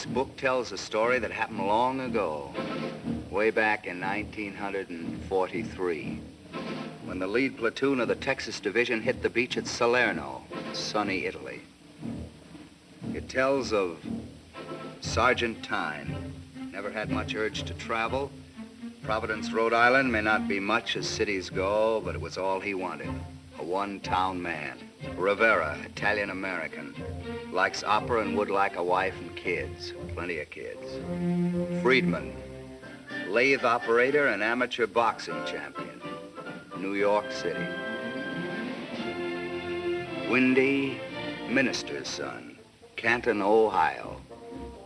This book tells a story that happened long ago, way back in 1943, when the lead platoon of the Texas Division hit the beach at Salerno, sunny Italy. It tells of Sergeant Tyne. Never had much urge to travel. Providence, Rhode Island may not be much as cities go, but it was all he wanted. A one-town man. Rivera, Italian-American. Likes opera and would like a wife and kids. Plenty of kids. Friedman, lathe operator and amateur boxing champion. New York City. Windy, minister's son. Canton, Ohio.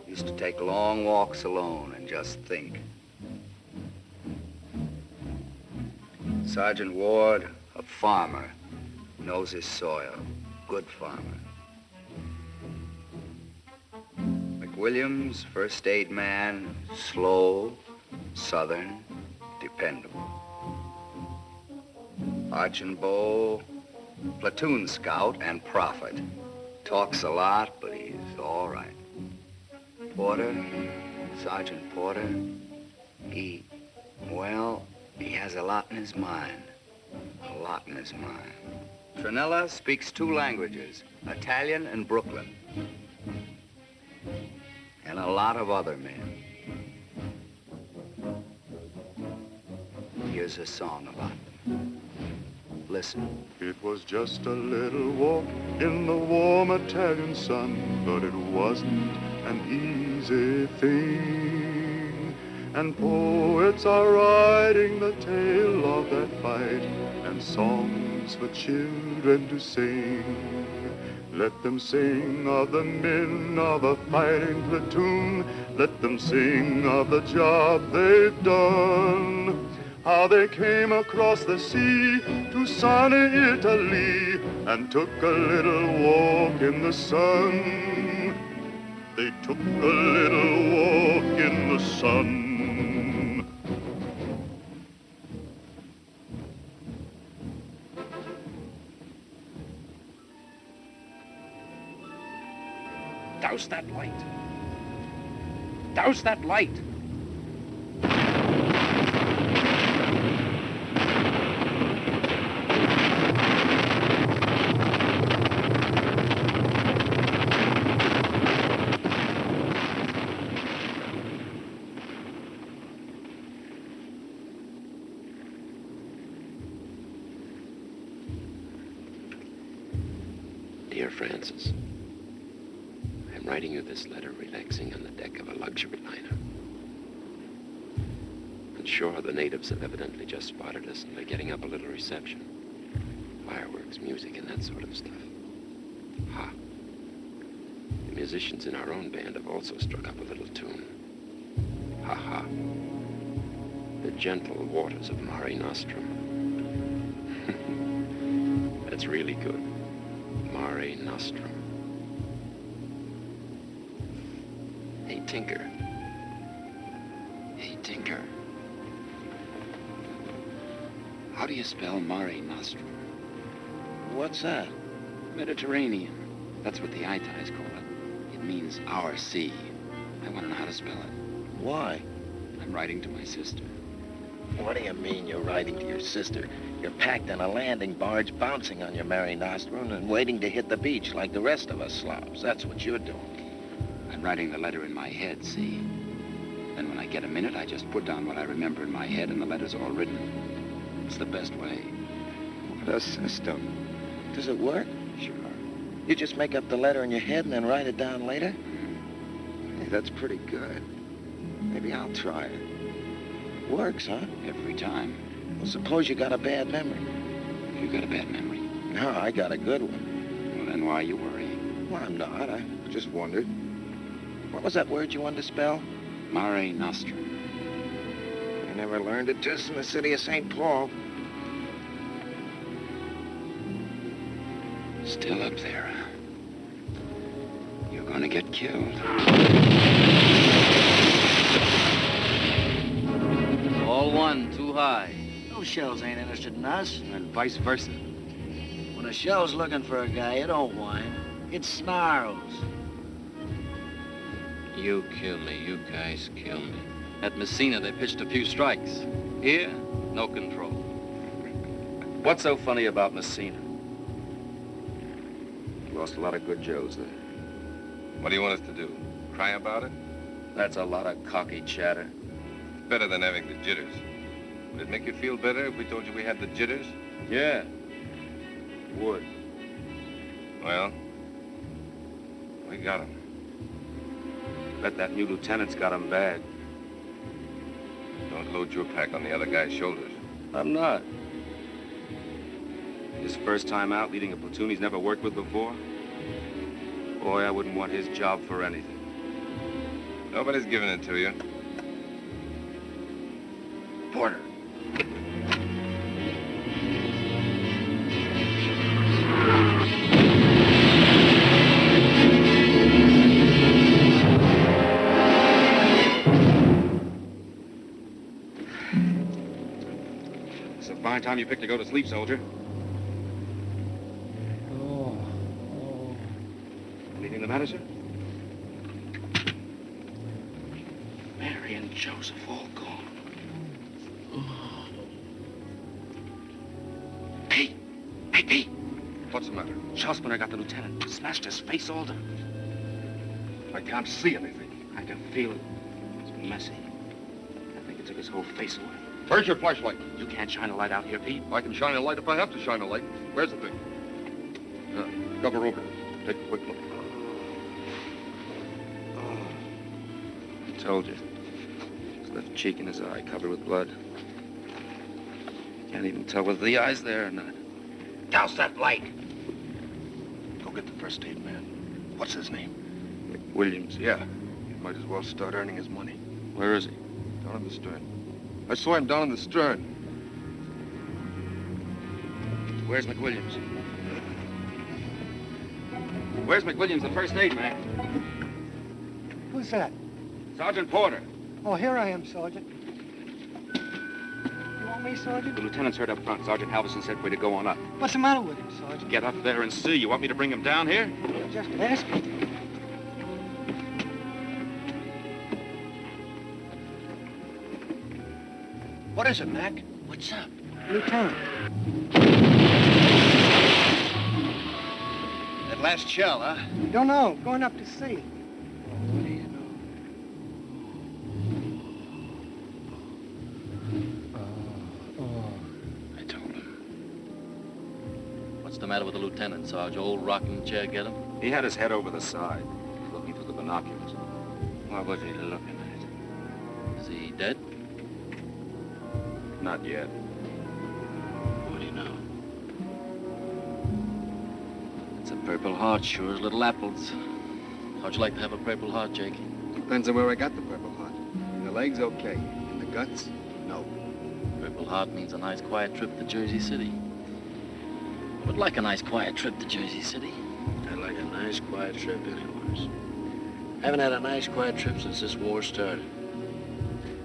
Used to take long walks alone and just think. Sergeant Ward, a farmer. Knows his soil. Good farmer. McWilliams, first aid man, slow, southern, dependable. Archambault, platoon scout and prophet. Talks a lot, but he's all right. Porter, Sergeant Porter, he has a lot in his mind. A lot in his mind. Trinella speaks 2 languages, Italian and Brooklyn. And a lot of other men. Here's a song about them. Listen. It was just a little walk in the warm Italian sun, but it wasn't an easy thing. And poets are writing the tale of that fight, and songs for children to sing. Let them sing of the men of a fighting platoon. Let them sing of the job they've done. How they came across the sea to sunny Italy and took a little walk in the sun. They took a little walk in the sun. Douse that light. Douse that light. Dear Francis, I'm writing you this letter relaxing on the deck of a luxury liner. On shore, the natives have evidently just spotted us and they're getting up a little reception. Fireworks, music, and that sort of stuff. Ha! The musicians in our own band have also struck up a little tune. Ha ha! The gentle waters of Mare Nostrum. That's really good. Mare Nostrum. Hey, Tinker. Hey, Tinker. How do you spell Mare Nostrum? What's that? Mediterranean. That's what the Itais call it. It means our sea. I want to know how to spell it. Why? I'm writing to my sister. What do you mean you're writing to your sister? You're packed in a landing barge, bouncing on your Mare Nostrum and waiting to hit the beach like the rest of us slobs. That's what you're doing. I'm writing the letter in my head, see? Then when I get a minute, I just put down what I remember in my head and the letter's all written. It's the best way. What a system. Does it work? Sure. You just make up the letter in your head and then write it down later? Mm-hmm. Hey, that's pretty good. Maybe I'll try it. Works, huh? Every time. Well, suppose you got a bad memory. You got a bad memory? No, I got a good one. Well, then why are you worrying? Well, I'm not. I just wondered. What was that word you wanted to spell? Mare Nostrum. I never learned it just in the city of St. Paul. Still up there, huh? You're gonna get killed. All one, too high. Those shells ain't interested in us. And vice versa. When a shell's looking for a guy, it don't whine. It snarls. You kill me. You guys kill me. At Messina, they pitched a few strikes. Here, no control. What's so funny about Messina? Lost a lot of good Joes there. What do you want us to do? Cry about it? That's a lot of cocky chatter. Better than having the jitters. Would it make you feel better if we told you we had the jitters? Yeah. Would. Well, we got him. Bet that new lieutenant's got him bad. Don't load your pack on the other guy's shoulders. I'm not. His first time out leading a platoon he's never worked with before. Boy, I wouldn't want his job for anything. Nobody's giving it to you. Porter. It's a fine time you picked to go to sleep, soldier. Anything the matter, sir? Mary and Joseph all gone. Pete! Hey, Pete! What's the matter? Shell got the lieutenant. Smashed his face all down. I can't see anything. I can feel it. It's messy. I think it took his whole face away. Where's your flashlight? You can't shine a light out here, Pete. I can shine a light if I have to shine a light. Where's the thing? Cover over. Take a quick look. I told you. His left cheek and his eye covered with blood. Can't even tell whether the eye's there or not. Douse that light. Go get the first aid man. What's his name? Williams. Yeah. He might as well start earning his money. Where is he? Down in the stern. I saw him down in the stern. Where's McWilliams? Where's McWilliams, the first aid man? Who's that? Sergeant Porter. Oh, here I am, Sergeant. You want me, Sergeant? The lieutenant's heard up front. Sergeant Halverson said for you to go on up. What's the matter with him, Sergeant? Get up there and see. You want me to bring him down here? Just asking. What is it, Mac? What's up? Lieutenant. That last shell, huh? Don't know. Going up to see. What do you know? I told him. What's the matter with the lieutenant, Sarge? Old rocking chair get him? He had his head over the side, looking through the binoculars. What was he looking at? Is he dead? Not yet. What do you know? It's a Purple Heart, sure as little apples. How'd you like to have a Purple Heart, Jake? Depends on where I got the Purple Heart. In the legs, okay. In the guts, no. Purple Heart means a nice, quiet trip to Jersey City. I would like a nice, quiet trip to Jersey City. I'd like a nice, quiet trip anywhere. Haven't had a nice, quiet trip since this war started.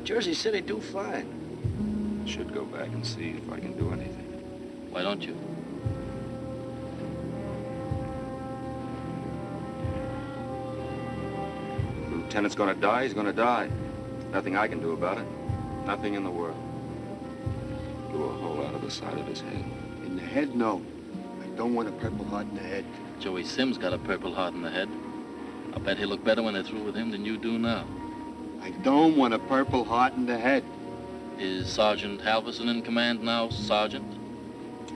Jersey City do fine. Should go back and see if I can do anything. Why don't you? The lieutenant's gonna die, he's gonna die. Nothing I can do about it. Nothing in the world. Blew a hole out of the side of his head. In the head, no. I don't want a Purple Heart in the head. Joey Sims got a Purple Heart in the head. I'll bet he'll look better when they're through with him than you do now. I don't want a Purple Heart in the head. Is Sergeant Halverson in command now, Sergeant?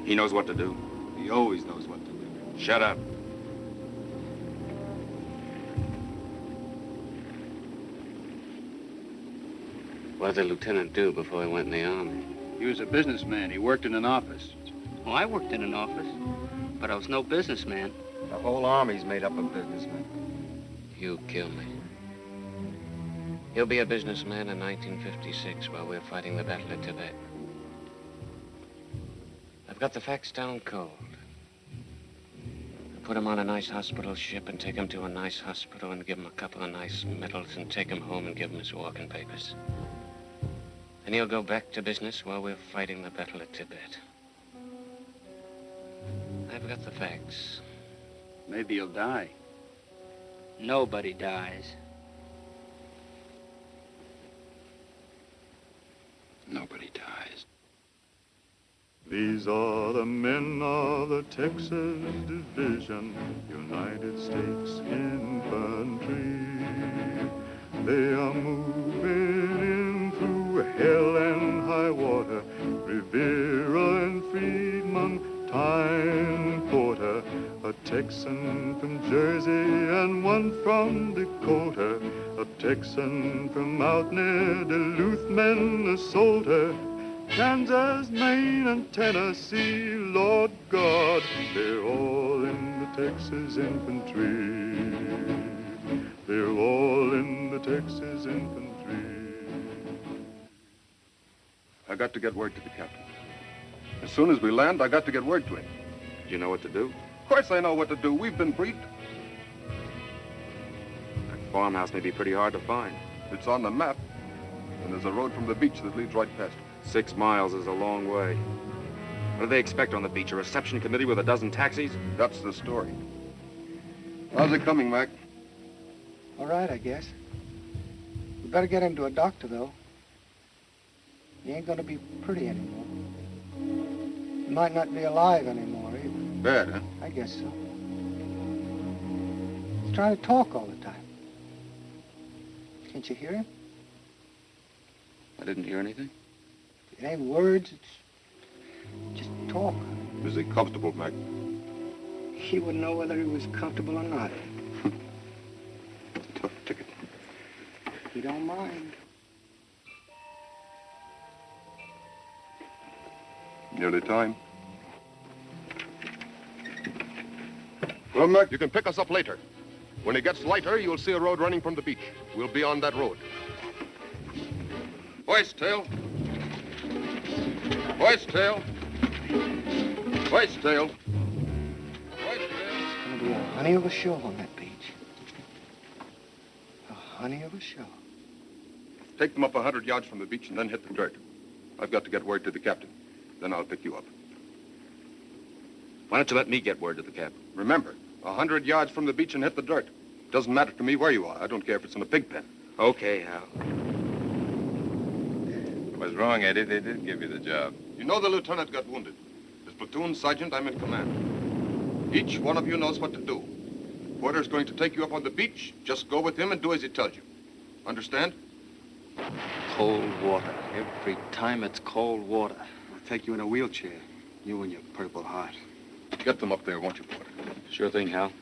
He knows what to do. He always knows what to do. Shut up. What did the lieutenant do before he went in the army? He was a businessman. He worked in an office. Well, I worked in an office, but I was no businessman. The whole army's made up of businessmen. You kill me. He'll be a businessman in 1956 while we're fighting the Battle of Tibet. I've got the facts down cold. Put him on a nice hospital ship and take him to a nice hospital and give him a couple of nice medals and take him home and give him his walking papers. And he'll go back to business while we're fighting the Battle of Tibet. I've got the facts. Maybe he'll die. Nobody dies. Everybody dies. These are the men of the Texas Division, United States Infantry. They are moving in through hell and high water, Rivera and Friedman, Tyne Porter, a Texan from Jersey and one from Dakota, a Texan from out near Duluth, Minnesota, Kansas, Maine, and Tennessee, Lord God, they're all in the Texas Infantry. They're all in the Texas Infantry. I got to get word to the captain. As soon as we land, I got to get word to him. Do you know what to do? Of course I know what to do. We've been briefed. That farmhouse may be pretty hard to find. It's on the map. And there's a road from the beach that leads right past it. 6 miles is a long way. What do they expect on the beach? A reception committee with a dozen taxis? That's the story. How's it coming, Mac? All right, I guess. We better get him to a doctor, though. He ain't gonna be pretty anymore. He might not be alive anymore, either. Bad, huh? I guess so. He's trying to talk all the time. Can't you hear him? I didn't hear anything. It ain't words, it's just talk. Is he comfortable, Mac? He wouldn't know whether he was comfortable or not. Tough ticket. He don't mind. Nearly time. Well, Mac, you can pick us up later. When it gets lighter, you'll see a road running from the beach. We'll be on that road. Hoist tail. Hoist tail. Hoist tail. Hoist tail. It's gonna be a honey of a show on that beach. A honey of a show. Take them up 100 yards from the beach and then hit the dirt. I've got to get word to the captain. Then I'll pick you up. Why don't you let me get word to the captain? Remember, 100 yards from the beach and hit the dirt. Doesn't matter to me where you are. I don't care if it's in a pig pen. Okay, Hal. What's wrong, Eddie? They did give you the job. You know the lieutenant got wounded. As platoon sergeant, I'm in command. Each one of you knows what to do. Porter's going to take you up on the beach. Just go with him and do as he tells you. Understand? Cold water. Every time it's cold water. I'll take you in a wheelchair. You and your Purple Heart. Get them up there, won't you, Porter? Sure thing, Hal.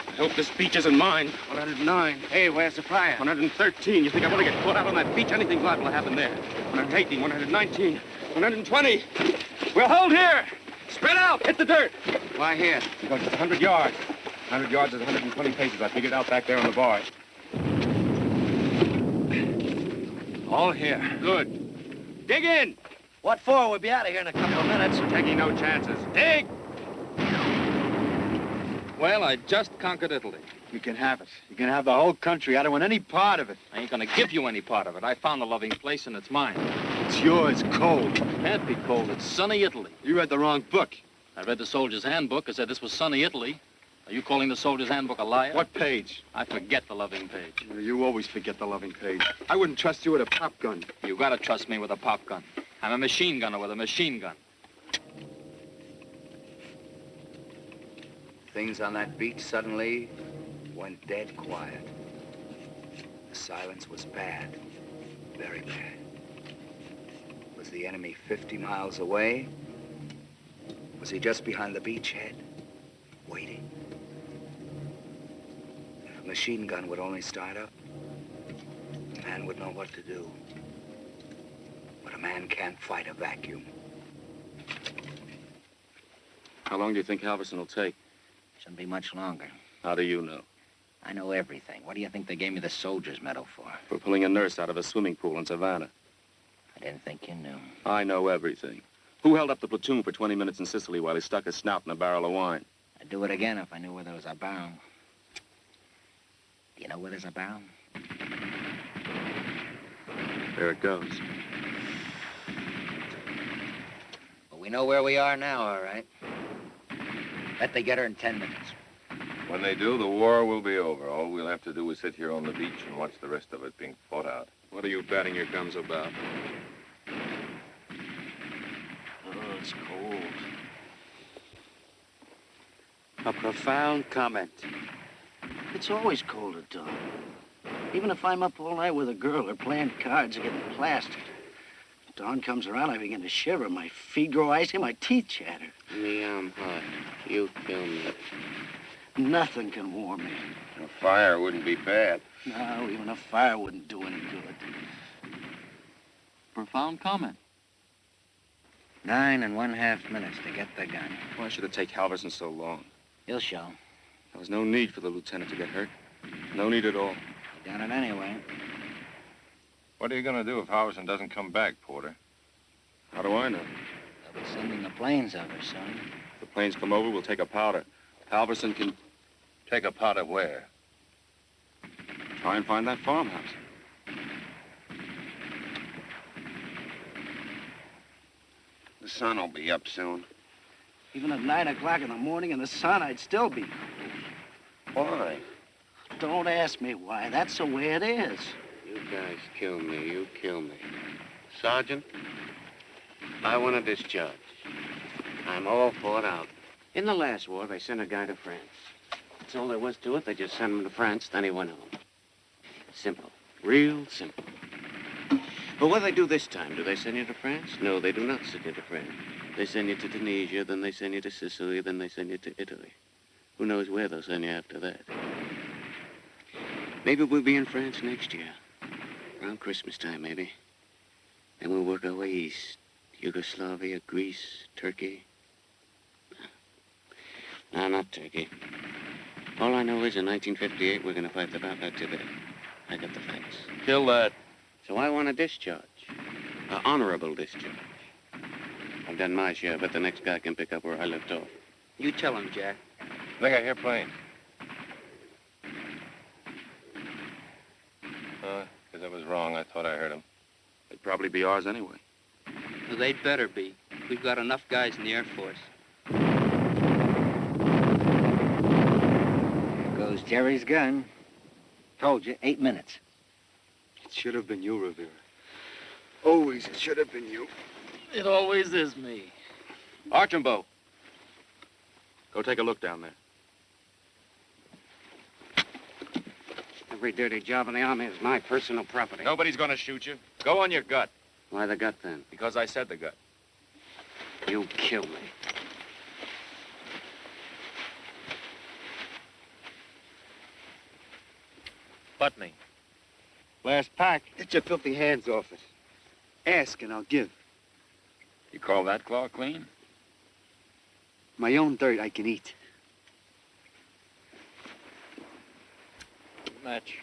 I hope this beach isn't mine. 109. Hey, where's the fire? 113. You think I want to get caught out on that beach? Anything's liable to happen there. 118, 119, 120. We'll hold here. Spread out. Hit the dirt. Why here? Because it's 100 yards. 100 yards is 120 paces. I figured out back there on the bars. All here. Good. Dig in. What for? We'll be out of here in a couple of minutes. Taking no chances. Dig. Well, I just conquered Italy. You can have it. You can have the whole country. I don't want any part of it. I ain't gonna give you any part of it. I found a loving place and it's mine. It's yours, cold. It can't be cold. It's sunny Italy. You read the wrong book. I read the Soldier's Handbook. It said this was sunny Italy. Are you calling the Soldier's Handbook a liar? What page? I forget the loving page. You always forget the loving page. I wouldn't trust you with a pop gun. You gotta trust me with a pop gun. I'm a machine gunner with a machine gun. Things on that beach suddenly went dead quiet. The silence was bad, very bad. Was the enemy 50 miles away? Was he just behind the beachhead, waiting? If a machine gun would only start up, a man would know what to do. But a man can't fight a vacuum. How long do you think Halverson will take? Shouldn't be much longer. How do you know? I know everything. What do you think they gave me the soldier's medal for? For pulling a nurse out of a swimming pool in Savannah. I didn't think you knew. I know everything. Who held up the platoon for 20 minutes in Sicily while he stuck his snout in a barrel of wine? I'd do it again if I knew where there was a barrel. Do you know where there's a barrel? There it goes. Well, we know where we are now, all right. Bet they get her in 10 minutes. When they do, the war will be over. All we'll have to do is sit here on the beach and watch the rest of it being fought out. What are you batting your guns about? Oh, it's cold. A profound comment. It's always cold at dawn. Even if I'm up all night with a girl or playing cards or getting plastered. Dawn comes around, I begin to shiver. My feet grow icy, my teeth chatter. Me, I'm hot. You kill me. Nothing can warm me. A fire wouldn't be bad. No, even a fire wouldn't do any good. Profound comment. 9 1/2 minutes to get the gun. Why should it take Halverson so long? He'll show. There was no need for the lieutenant to get hurt. No need at all. He done it anyway. What are you going to do if Halverson doesn't come back, Porter? How do I know? They'll be sending the planes over soon. If the planes come over, we'll take a powder. Halverson can Take a powder where? try and find that farmhouse. The sun will be up soon. Even at 9 o'clock in the morning in the sun, I'd still be cold. Why? Don't ask me why. That's the way it is. You guys kill me. You kill me. Sergeant, I want a discharge. I'm all fought out. In the last war, they sent a guy to France. That's all there was to it. They just sent him to France, then he went home. Simple. Real simple. But what do they do this time? Do they send you to France? No, they do not send you to France. They send you to Tunisia, then they send you to Sicily, then they send you to Italy. Who knows where they'll send you after that? Maybe we'll be in France next year. Around Christmas time, maybe. Then we'll work our way east. Yugoslavia, Greece, Turkey. No, not Turkey. All I know is in 1958, we're going to fight the Bab Tibet. I got the facts. Kill that. So I want a discharge. An honorable discharge. I've done my share, but the next guy can pick up where I left off. You tell him, Jack. I think I hear planes. Because I was wrong. I thought I heard them. They'd probably be ours anyway. Well, they'd better be. We've got enough guys in the Air Force. There goes Jerry's gun. Told you, 8 minutes. It should have been you, Rivera. Always it should have been you. It always is me. Archambault. Go take a look down there. Every dirty job in the Army is my personal property. Nobody's going to shoot you. Go on your gut. Why the gut, then? Because I said the gut. You kill me. Putney. Last pack. Get your filthy hands off it. Ask and I'll give. You call that claw clean? My own dirt I can eat. Match.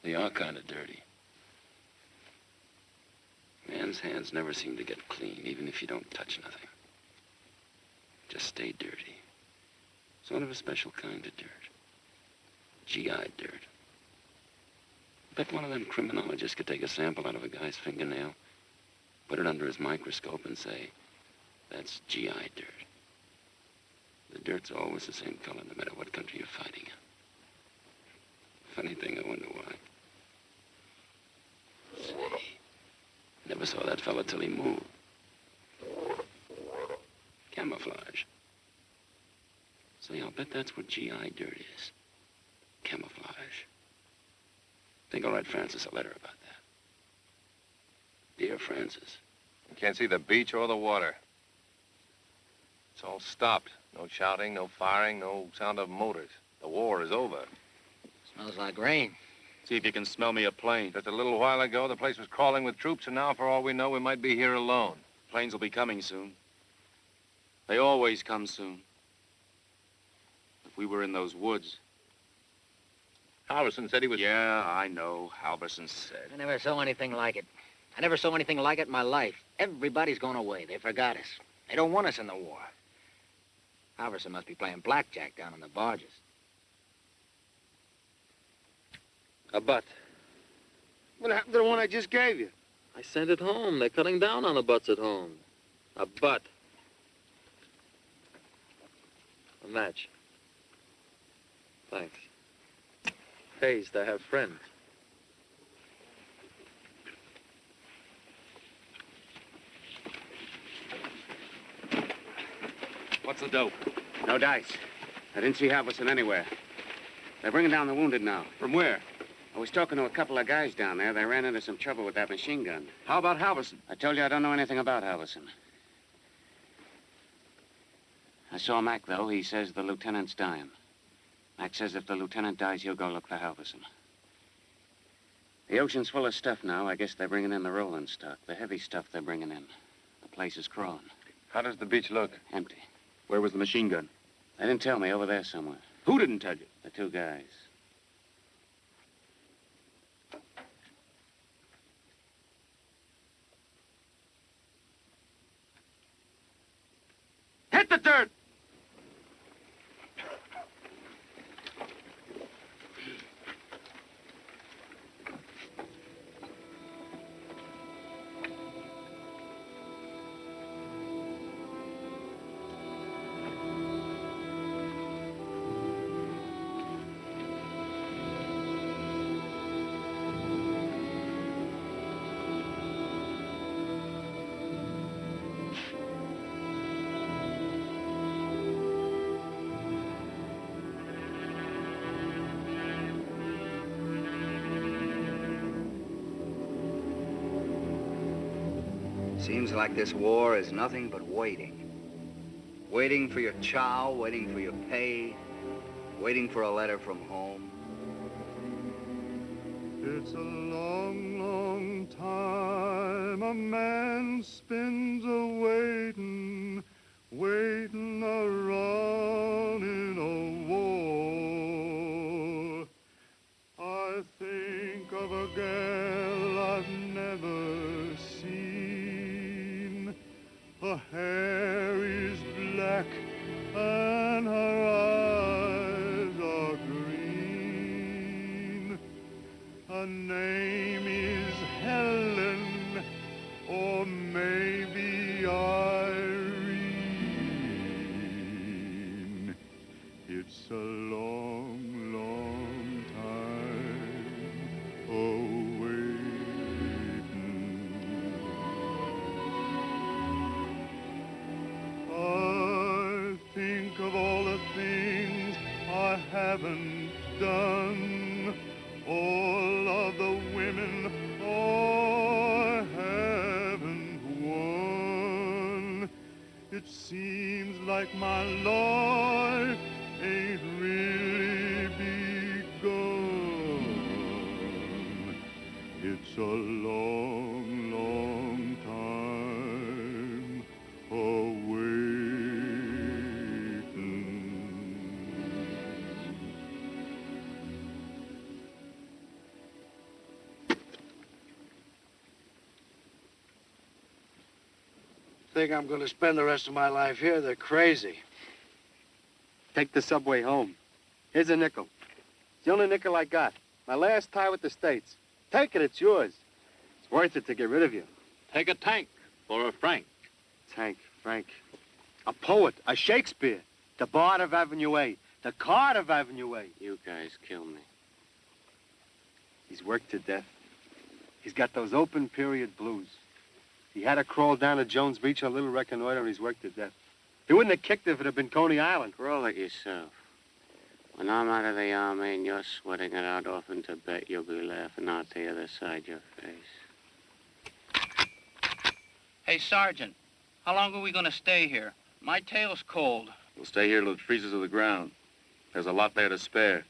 They are kind of dirty. Man's hands never seem to get clean, even if you don't touch nothing. Just stay dirty. Sort of a special kind of dirt. GI dirt. Bet one of them criminologists could take a sample out of a guy's fingernail, put it under his microscope and say, that's GI dirt. The dirt's always the same color, no matter what country you're fighting in. Funny thing, I wonder why. Never saw that fella till he moved. Camouflage. Say, I'll bet that's what GI dirt is. Camouflage. Think I'll write Francis a letter about that. Dear Francis. You can't see the beach or the water. It's all stopped. No shouting, no firing, no sound of motors. The war is over. Smells like rain. See if you can smell me a plane. Just a little while ago, the place was crawling with troops, and now, for all we know, we might be here alone. Planes will be coming soon. They always come soon. If we were in those woods. Halverson said he was... Yeah, I know. Halverson said. I never saw anything like it. I never saw anything like it in my life. Everybody's gone away. They forgot us. They don't want us in the war. Halverson must be playing blackjack down on the barges. A butt. What happened to the one I just gave you? I sent it home. They're cutting down on the butts at home. A butt. A match. Thanks. Pays to have friends. What's the dope? No dice. I didn't see Halverson anywhere. They're bringing down the wounded now. From where? I was talking to a couple of guys down there. They ran into some trouble with that machine gun. How about Halverson? I told you I don't know anything about Halverson. I saw Mac, though. He says the lieutenant's dying. Mac says if the lieutenant dies, he'll go look for Halverson. The ocean's full of stuff now. I guess they're bringing in the rolling stock. The heavy stuff they're bringing in. The place is crawling. How does the beach look? Empty. Where was the machine gun? They didn't tell me. Over there somewhere. Who didn't tell you? The two guys. Hit the dirt! Seems like this war is nothing but waiting. Waiting for your chow, waiting for your pay, waiting for a letter from home. It's a long, long time a man spends a-waiting, waiting around in a war. I think of a girl I've never seen. Her hair is black and her eyes are green. Her name is Helen, or maybe Irene. It's a long, long time awaiting. I think of all the things I haven't done, all of the women I haven't won. It seems like my life ain't really begun. It's a long, long time awaiting. Think I'm going to spend the rest of my life here? They're crazy. Take the subway home. Here's a nickel. It's the only nickel I got. My last tie with the States. Take it, it's yours. It's worth it to get rid of you. Take a tank for a franc. Tank, Frank. A poet, a Shakespeare. The Bard of Avenue A. The Card of Avenue A. You guys kill me. He's worked to death. He's got those open period blues. He had to crawl down to Jones Beach on a little reconnoiter, and he's worked to death. He wouldn't have kicked if it had been Coney Island. Roll it yourself. When I'm out of the army and you're sweating it out off in Tibet, you'll be laughing out the other side of your face. Hey, Sergeant, how long are we going to stay here? My tail's cold. We'll stay here till it freezes to the ground. There's a lot there to spare.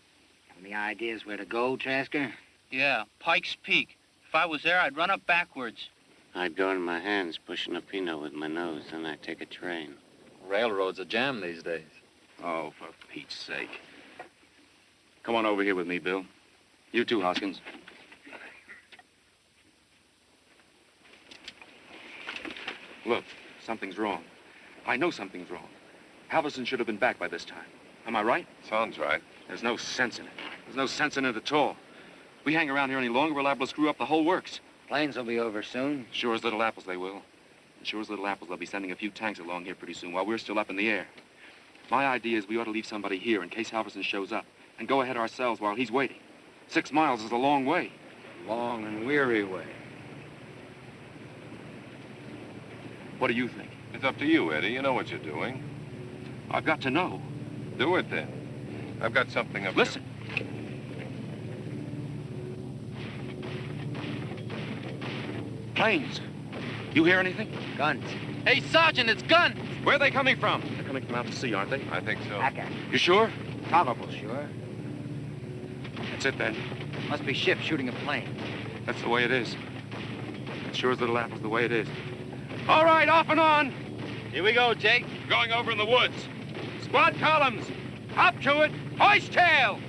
Any ideas where to go, Trasker? Yeah, Pike's Peak. If I was there, I'd run up backwards. I'd go in my hands, pushing a Pinot with my nose, then I'd take a train. Railroad's a jam these days. Oh, for Pete's sake. Come on over here with me, Bill. You too, Hoskins. Look, something's wrong. I know something's wrong. Halverson should have been back by this time. Am I right? Sounds right. There's no sense in it. There's no sense in it at all. We hang around here any longer, we're liable to screw up the whole works. Planes will be over soon. Sure as little apples they will. And sure as little apples, they'll be sending a few tanks along here pretty soon while we're still up in the air. My idea is we ought to leave somebody here in case Halverson shows up and go ahead ourselves while he's waiting. 6 miles is a long way. Long and weary way. What do you think? It's up to you, Eddie. You know what you're doing. I've got to know. Do it then. I've got something up Listen. Planes. You hear anything? Guns. Hey, Sergeant, it's guns! Where are they coming from? They're coming from out to sea, aren't they? I think so. Hacker. You sure? Tolerable sure. That's it then. Must be ships shooting a plane. That's the way it is. It sure as little apples the way it is. All right, off and on. Here we go, Jake. Going over in the woods. Squad columns. Up to it. Hoist tail.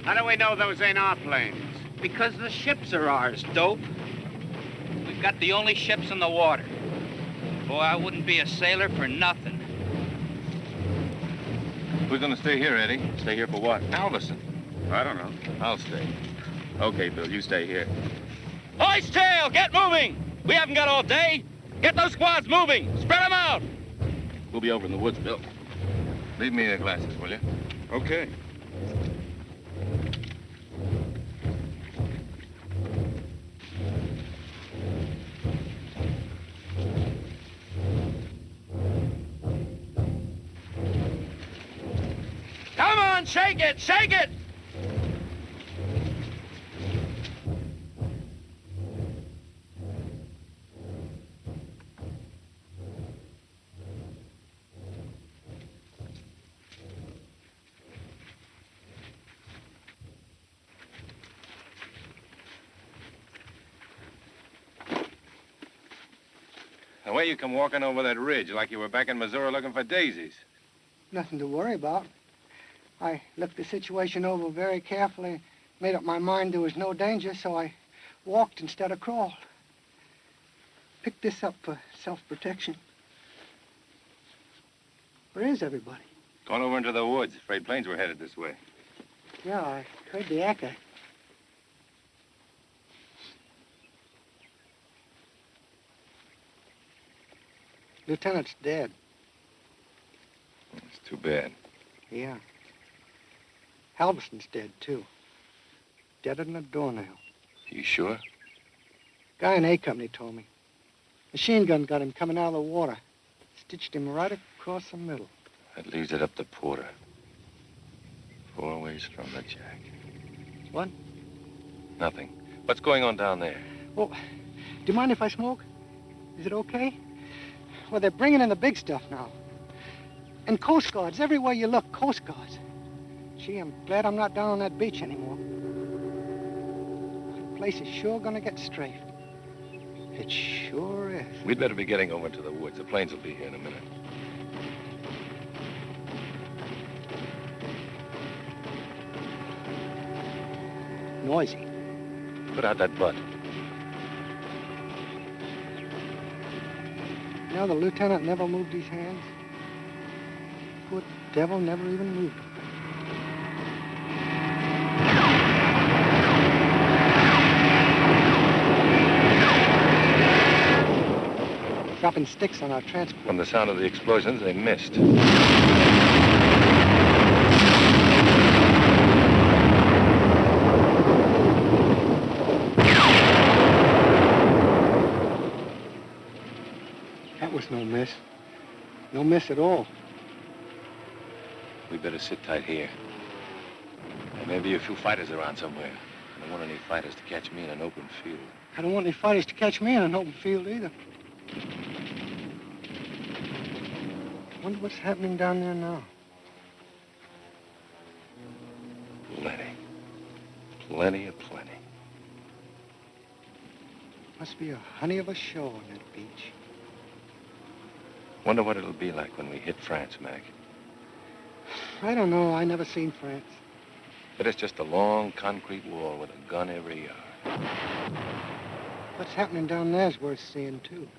How do we know those ain't our planes? Because the ships are ours, dope. We've got the only ships in the water. Boy, I wouldn't be a sailor for nothing. Who's gonna stay here, Eddie? Stay here for what? Halverson. I don't know. I'll stay. Okay, Bill, you stay here. Hoist tail! Get moving! We haven't got all day. Get those squads moving. Spread them out. We'll be over in the woods, Bill. Leave me the glasses, will you? Okay. Come on, shake it, shake it! The way you come walking over that ridge like you were back in Missouri looking for daisies. Nothing to worry about. I looked the situation over very carefully, made up my mind there was no danger, so I walked instead of crawled. Picked this up for self-protection. Where is everybody? Gone over into the woods. Afraid planes were headed this way. Yeah, I heard the echo. Lieutenant's dead. It's too bad. Yeah. Halverson's dead, too. Deader than a doornail. You sure? Guy in A Company told me. Machine gun got him coming out of the water. Stitched him right across the middle. That leaves it up to Porter. 4 ways from the jack. What? Nothing. What's going on down there? Oh, do you mind if I smoke? Is it okay? Well, they're bringing in the big stuff now. And Coast Guards, everywhere you look, Coast Guards. Gee, I'm glad I'm not down on that beach anymore. The place is sure gonna get straight. It sure is. We'd better be getting over to the woods. The planes will be here in a minute. Noisy. Put out that butt. You know, the lieutenant never moved his hands. Poor devil never even moved them. Dropping sticks on our transport. From the sound of the explosions, they missed. That was no miss. No miss at all. We better sit tight here. There may be a few fighters around somewhere. I don't want any fighters to catch me in an open field. I don't want any fighters to catch me in an open field either. Wonder what's happening down there now. Lenny. Plenty of plenty. Must be a honey of a show on that beach. Wonder what it'll be like when we hit France, Mac. I don't know. I never seen France. But it's just a long concrete wall with a gun every yard. What's happening down there's worth seeing, too.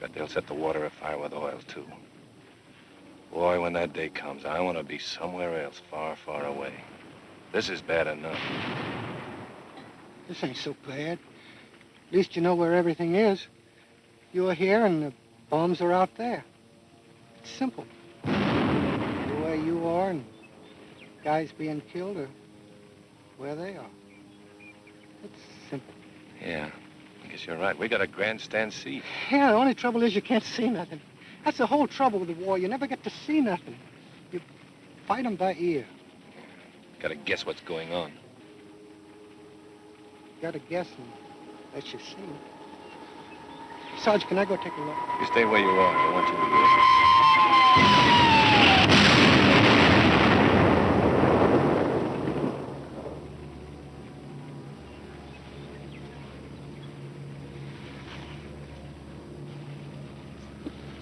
Bet they'll set the water afire with oil, too. Boy, when that day comes, I want to be somewhere else, far, far away. This is bad enough. This ain't so bad. At least you know where everything is. You're here and the bombs are out there. It's simple. Where you are and guys being killed are where they are. It's simple. Yeah, I guess you're right. We got a grandstand seat. Yeah, the only trouble is you can't see nothing. That's the whole trouble with the war. You never get to see nothing. You fight them by ear. Gotta guess what's going on. You gotta guess and let you see. Sarge, can I go take a look? You stay where you are. I want you to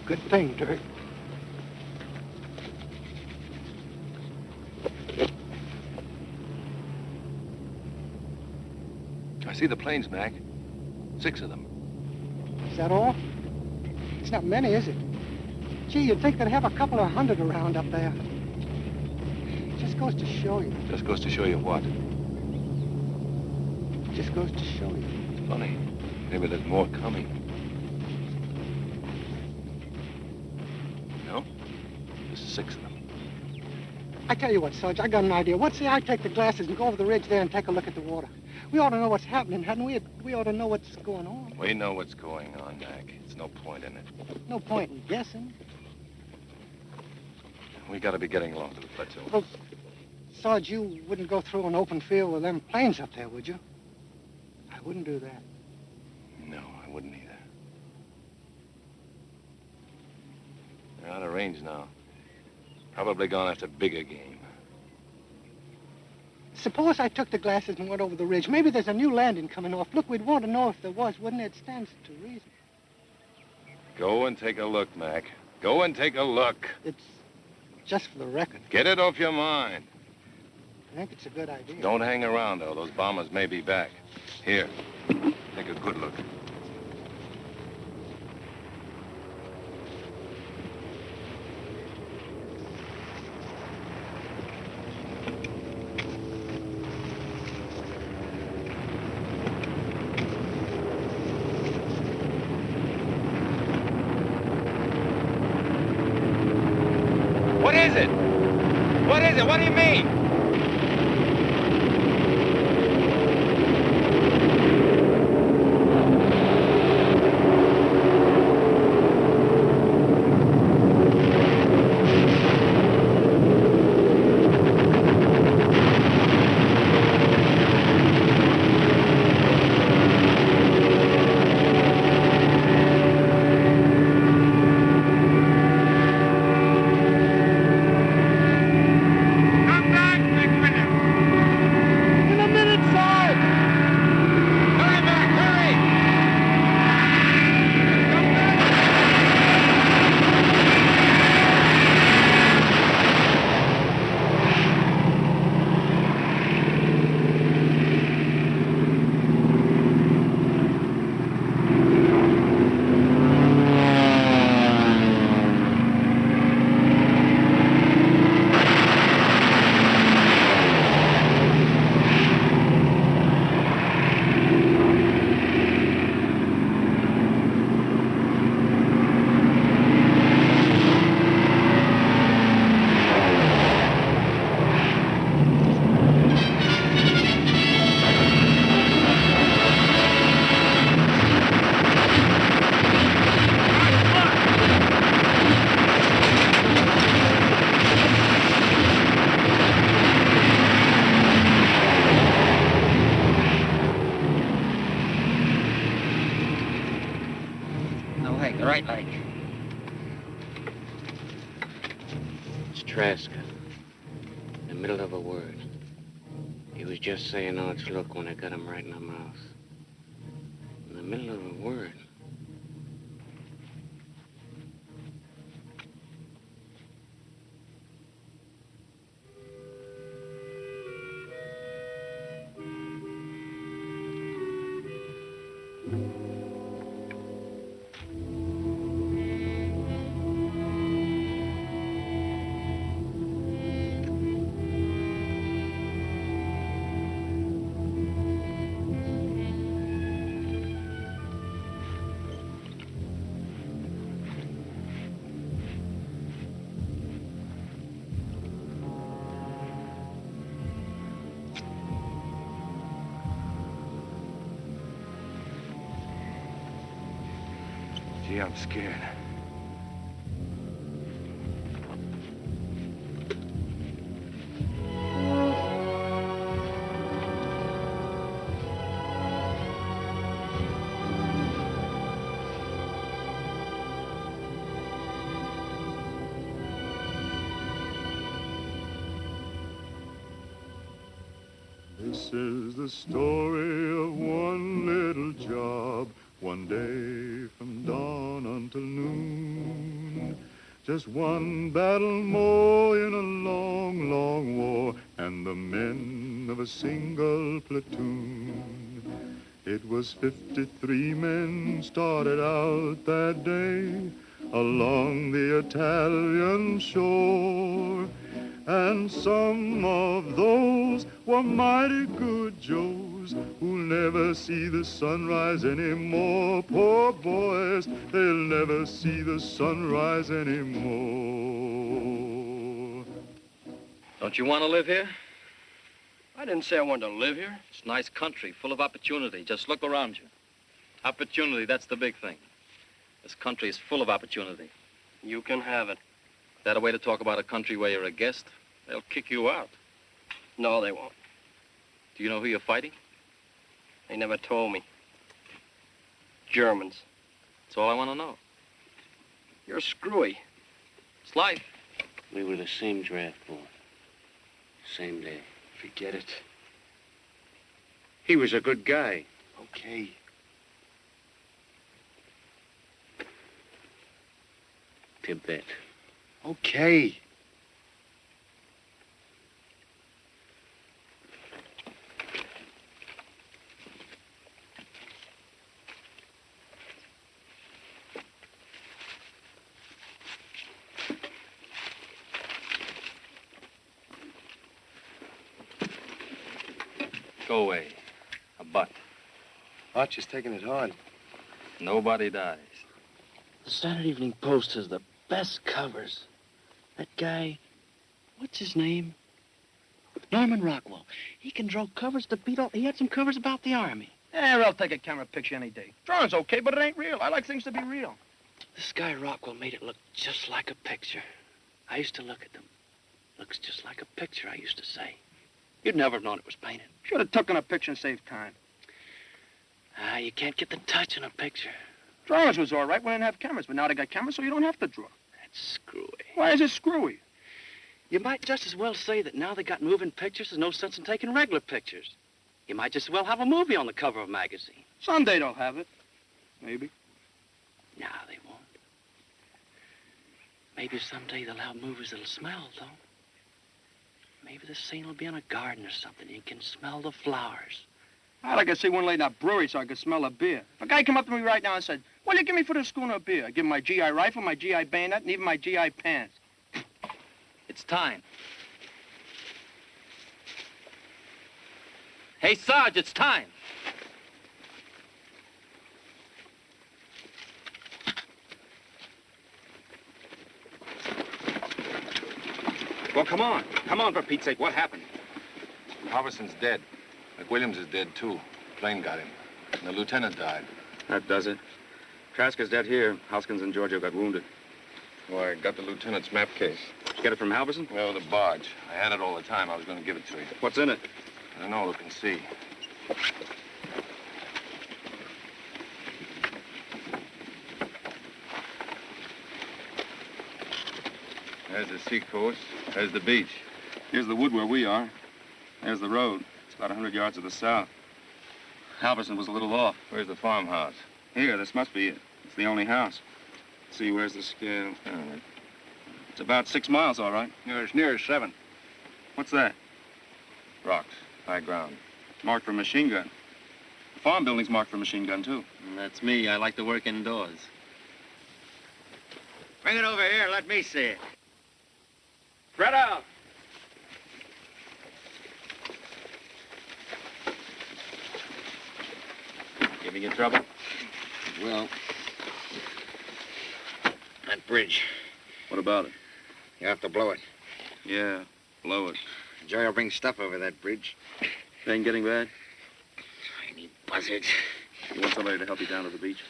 Good thing, Dirk. I see the planes, Mac. 6 of them. Is that all? It's not many, is it? Gee, you'd think they'd have a couple of hundred around up there. Just goes to show you. Just goes to show you what? Just goes to show you. It's funny. Maybe there's more coming. No? Just 6 of them. I tell you what, Sarge, I got an idea. What say I take the glasses and go over the ridge there and take a look at the water? We ought to know what's happening, hadn't we? We ought to know what's going on. We know what's going on, Mac. There's no point in it. No point in guessing. We gotta be getting along to the platoon. Well, Sarge, you wouldn't go through an open field with them planes up there, would you? I wouldn't do that. No, I wouldn't either. They're out of range now. Probably gone after bigger game. Suppose I took the glasses and went over the ridge. Maybe there's a new landing coming off. Look, we'd want to know if there was, wouldn't it? It stands to reason. Go and take a look, Mac. Go and take a look. It's just for the record. Get it off your mind. I think it's a good idea. Don't hang around, though. Those bombers may be back. Here, take a good look. What is it? What is it? What do you mean? Right leg. It's Trask. In the middle of a word. He was just saying, "Oh, it's look," when I got him right in the mouth. In the middle of a word. Gee, I'm scared. This is the story of one little job, one day from dawn until noon. Just one battle more in a long, long war, and the men of a single platoon. It was 53 men started out that day along the Italian shore. And some of those were mighty good Joes who'll never see the sunrise anymore. Poor boys, they'll never see the sunrise anymore. Don't you want to live here? I didn't say I wanted to live here. It's a nice country, full of opportunity. Just look around you. Opportunity, that's the big thing. This country is full of opportunity. You can have it. Is that a way to talk about a country where you're a guest? They'll kick you out. No, they won't. Do you know who you're fighting? They never told me. Germans. That's all I want to know. You're screwy. It's life. We were the same draft board. Same day. Forget it. He was a good guy. Okay. Tibet. Okay. Go away. A butt. Archie's taking it hard. Nobody dies. The Saturday Evening Post has the best covers. That guy, what's his name? Norman Rockwell. He can draw covers to beat all. He had some covers about the Army. I'll take a camera picture any day. Drawing's okay, but it ain't real. I like things to be real. This guy Rockwell made it look just like a picture. I used to look at them. Looks just like a picture, I used to say. You'd never have known it was painted. Should have taken a picture and saved time. You can't get the touch in a picture. Drawings was all right when they didn't have cameras, but now they got cameras, so you don't have to draw. That's screwy. Why is it screwy? You might just as well say that now they got moving pictures, there's no sense in taking regular pictures. You might just as well have a movie on the cover of a magazine. Someday they'll have it. Maybe. No, they won't. Maybe someday they'll have movies that'll smell, though. Maybe the scene will be in a garden or something. You can smell the flowers. I'd like to see one late in that brewery so I could smell a beer. If a guy come up to me right now and said, "What'll you give me for the schooner of beer?" I'd give him my GI rifle, my GI bayonet, and even my GI pants. It's time. Hey, Sarge, it's time. Well, come on. Come on, for Pete's sake. What happened? Halverson's dead. McWilliams is dead, too. Plane got him. And the lieutenant died. That does it. Traska's dead here. Hoskins and Giorgio got wounded. Well, I got the lieutenant's map case. Did you get it from Halverson? No, the barge. I had it all the time. I was going to give it to you. What's in it? I don't know. Look and see. There's the seacoast. There's the beach. Here's the wood where we are. There's the road. It's about 100 yards to the south. Halverson was a little off. Where's the farmhouse? Here, this must be it. It's the only house. Let's see, where's the scale? It's about 6 miles, all right. Yeah, it's near 7. What's that? Rocks. High ground. Marked for a machine gun. The farm building's marked for a machine gun, too. That's me. I like to work indoors. Bring it over here. Let me see it. Spread out. Giving you trouble? Well, that bridge. What about it? You have to blow it. Yeah, blow it. Joey will bring stuff over that bridge. It ain't getting bad? Tiny buzzards. You want somebody to help you down to the beach?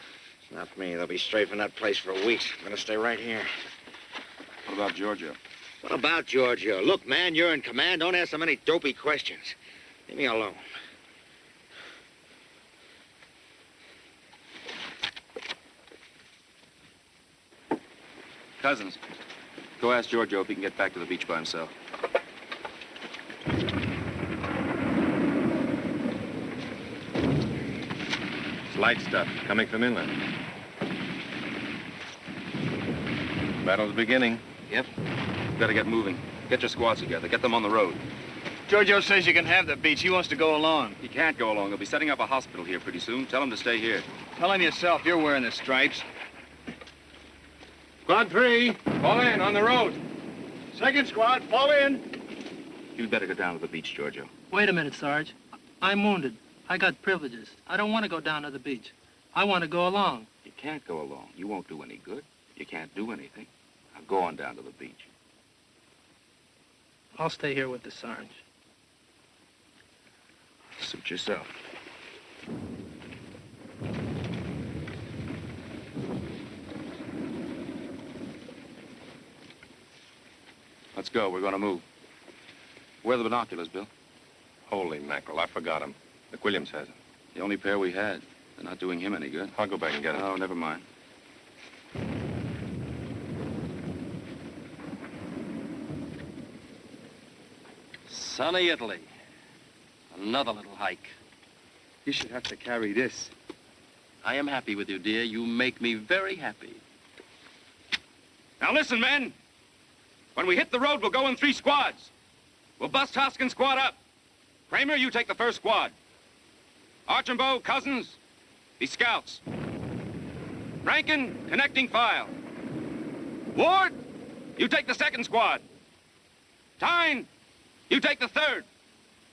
Not me. They'll be strafing that place for weeks. I'm gonna stay right here. What about Giorgio? What about Giorgio? Look, man, you're in command. Don't ask so many dopey questions. Leave me alone. Cousins, go ask Giorgio if he can get back to the beach by himself. It's light stuff coming from inland. Battle's beginning. Yep. We've got to get moving. Get your squads together. Get them on the road. Giorgio says you can have the beach. He wants to go along. He can't go along. They'll be setting up a hospital here pretty soon. Tell him to stay here. Tell him yourself you're wearing the stripes. Squad 3. Fall in, on the road. Second squad, fall in. You'd better go down to the beach, Giorgio. Wait a minute, Sarge. I'm wounded. I got privileges. I don't want to go down to the beach. I want to go along. You can't go along. You won't do any good. You can't do anything. Now go on down to the beach. I'll stay here with the Sarge. Suit yourself. Let's go. We're going to move. Where are the binoculars, Bill? Holy mackerel, I forgot them. McWilliams has them. The only pair we had. They're not doing him any good. I'll go back and get them. Oh, never mind. Sunny Italy. Another little hike. You should have to carry this. I am happy with you, dear. You make me very happy. Now listen, men. When we hit the road, we'll go in 3 squads. We'll bust Hoskins' squad up. Kramer, you take the first squad. Archambault, Cousins, be scouts. Rankin, connecting file. Ward, you take the second squad. Tyne, you take the third.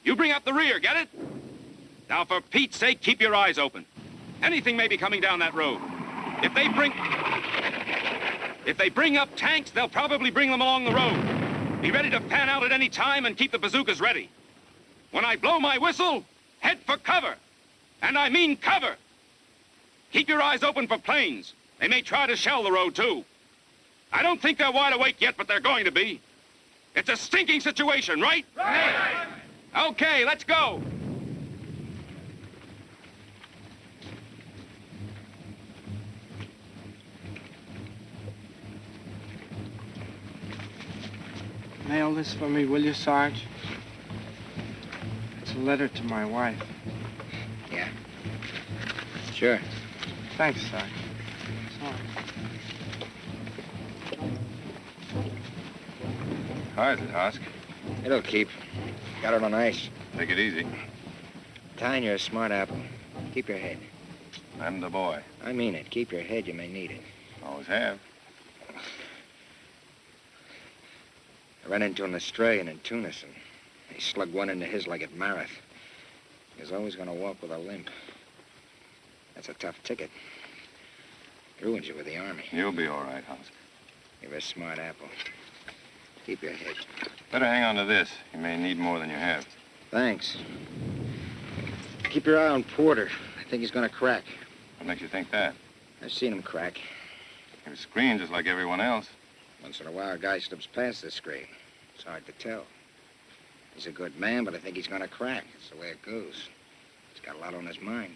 You bring up the rear, get it? Now, for Pete's sake, keep your eyes open. Anything may be coming down that road. If they bring up tanks, they'll probably bring them along the road. Be ready to fan out at any time and keep the bazookas ready. When I blow my whistle, head for cover. And I mean cover. Keep your eyes open for planes. They may try to shell the road, too. I don't think they're wide awake yet, but they're going to be. It's a stinking situation, right? Right. Okay, let's go. Mail this for me, will you, Sarge? It's a letter to my wife. Yeah. Sure. Thanks, Sarge. Sorry. How is it, Hosk? It'll keep. Got it on ice. Take it easy. Tyne, you're a smart apple. Keep your head. I'm the boy. I mean it. Keep your head. You may need it. Always have. I ran into an Australian in Tunis, and he slugged one into his like at Marath. He was always going to walk with a limp. That's a tough ticket. Ruins you with the Army. You'll be all right, Hosk. You're a smart apple. Keep your head. Better hang on to this. You may need more than you have. Thanks. Keep your eye on Porter. I think he's going to crack. What makes you think that? I've seen him crack. He was screened just like everyone else. Once in a while, a guy slips past the screen. It's hard to tell. He's a good man, but I think he's going to crack. It's the way it goes. He's got a lot on his mind.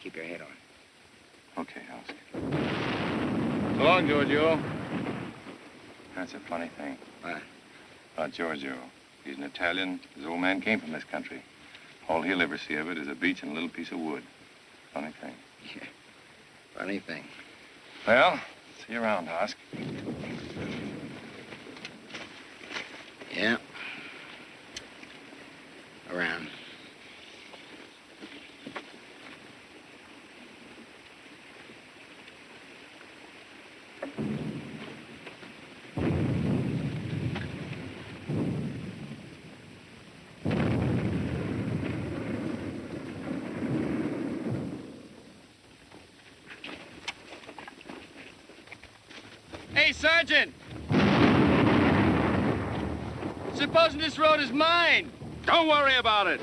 Keep your head on. Okay, Hosk. So long, Giorgio. That's a funny thing. What? About Giorgio. He's an Italian. His old man came from this country. All he'll ever see of it is a beach and a little piece of wood. Funny thing. Yeah, funny thing. Well, see you around, Hosk. Yeah. Around. Hey, Sergeant! Supposing this road is mine. Don't worry about it.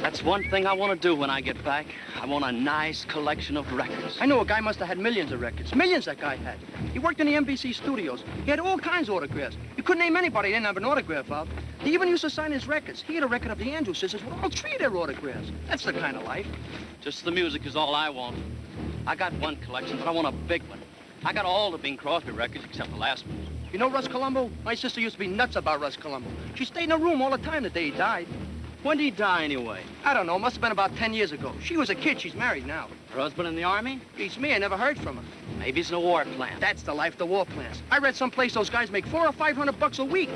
That's one thing I want to do when I get back. I want a nice collection of records. I know a guy must have had millions of records. Millions that guy had. He worked in the NBC studios. He had all kinds of autographs. You couldn't name anybody he didn't have an autograph of. He even used to sign his records. He had a record of the Andrews sisters with all three of their autographs. That's the kind of life. Just the music is all I want. I got one collection, but I want a big one. I got all the Bing Crosby records except the last one. You know Russ Columbo? My sister used to be nuts about Russ Columbo. She stayed in her room all the time the day he died. When did he die, anyway? I don't know. Must have been about 10 years ago. She was a kid. She's married now. Her husband in the Army? Beats me. I never heard from her. Maybe he's in a war plant. That's the life, the war plants. I read someplace those guys make $400 or $500 a week.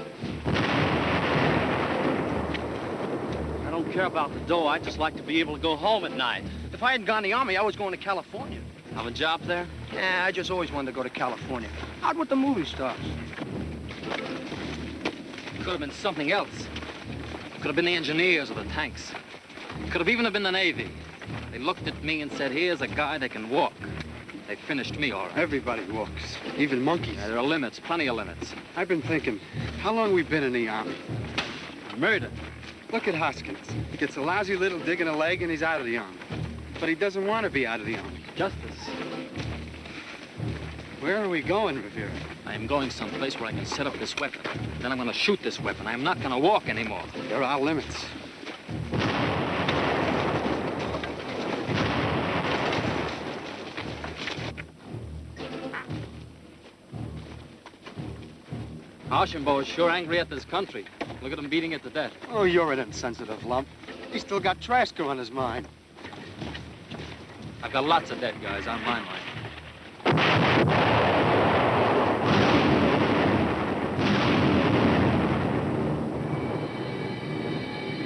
I don't care about the dough. I just like to be able to go home at night. If I hadn't gone in the Army, I was going to California. Have a job there? Yeah, I just always wanted to go to California. Out with the movie stars. Could have been something else. Could have been the engineers or the tanks. Could have even been the Navy. They looked at me and said, here's a guy that can walk. They finished me all right. Everybody walks, even monkeys. Yeah, there are limits, plenty of limits. I've been thinking, how long we've been in the Army? Murder. Look at Hoskins. He gets a lousy little dig in a leg and he's out of the Army. But he doesn't want to be out of the Army. Justice. Where are we going, Rivera? I am going someplace where I can set up this weapon. Then I'm going to shoot this weapon. I am not going to walk anymore. There are limits. Archambault is sure angry at this country. Look at him beating it to death. Oh, you're an insensitive lump. He's still got Trasco on his mind. I've got lots of dead guys on my mind.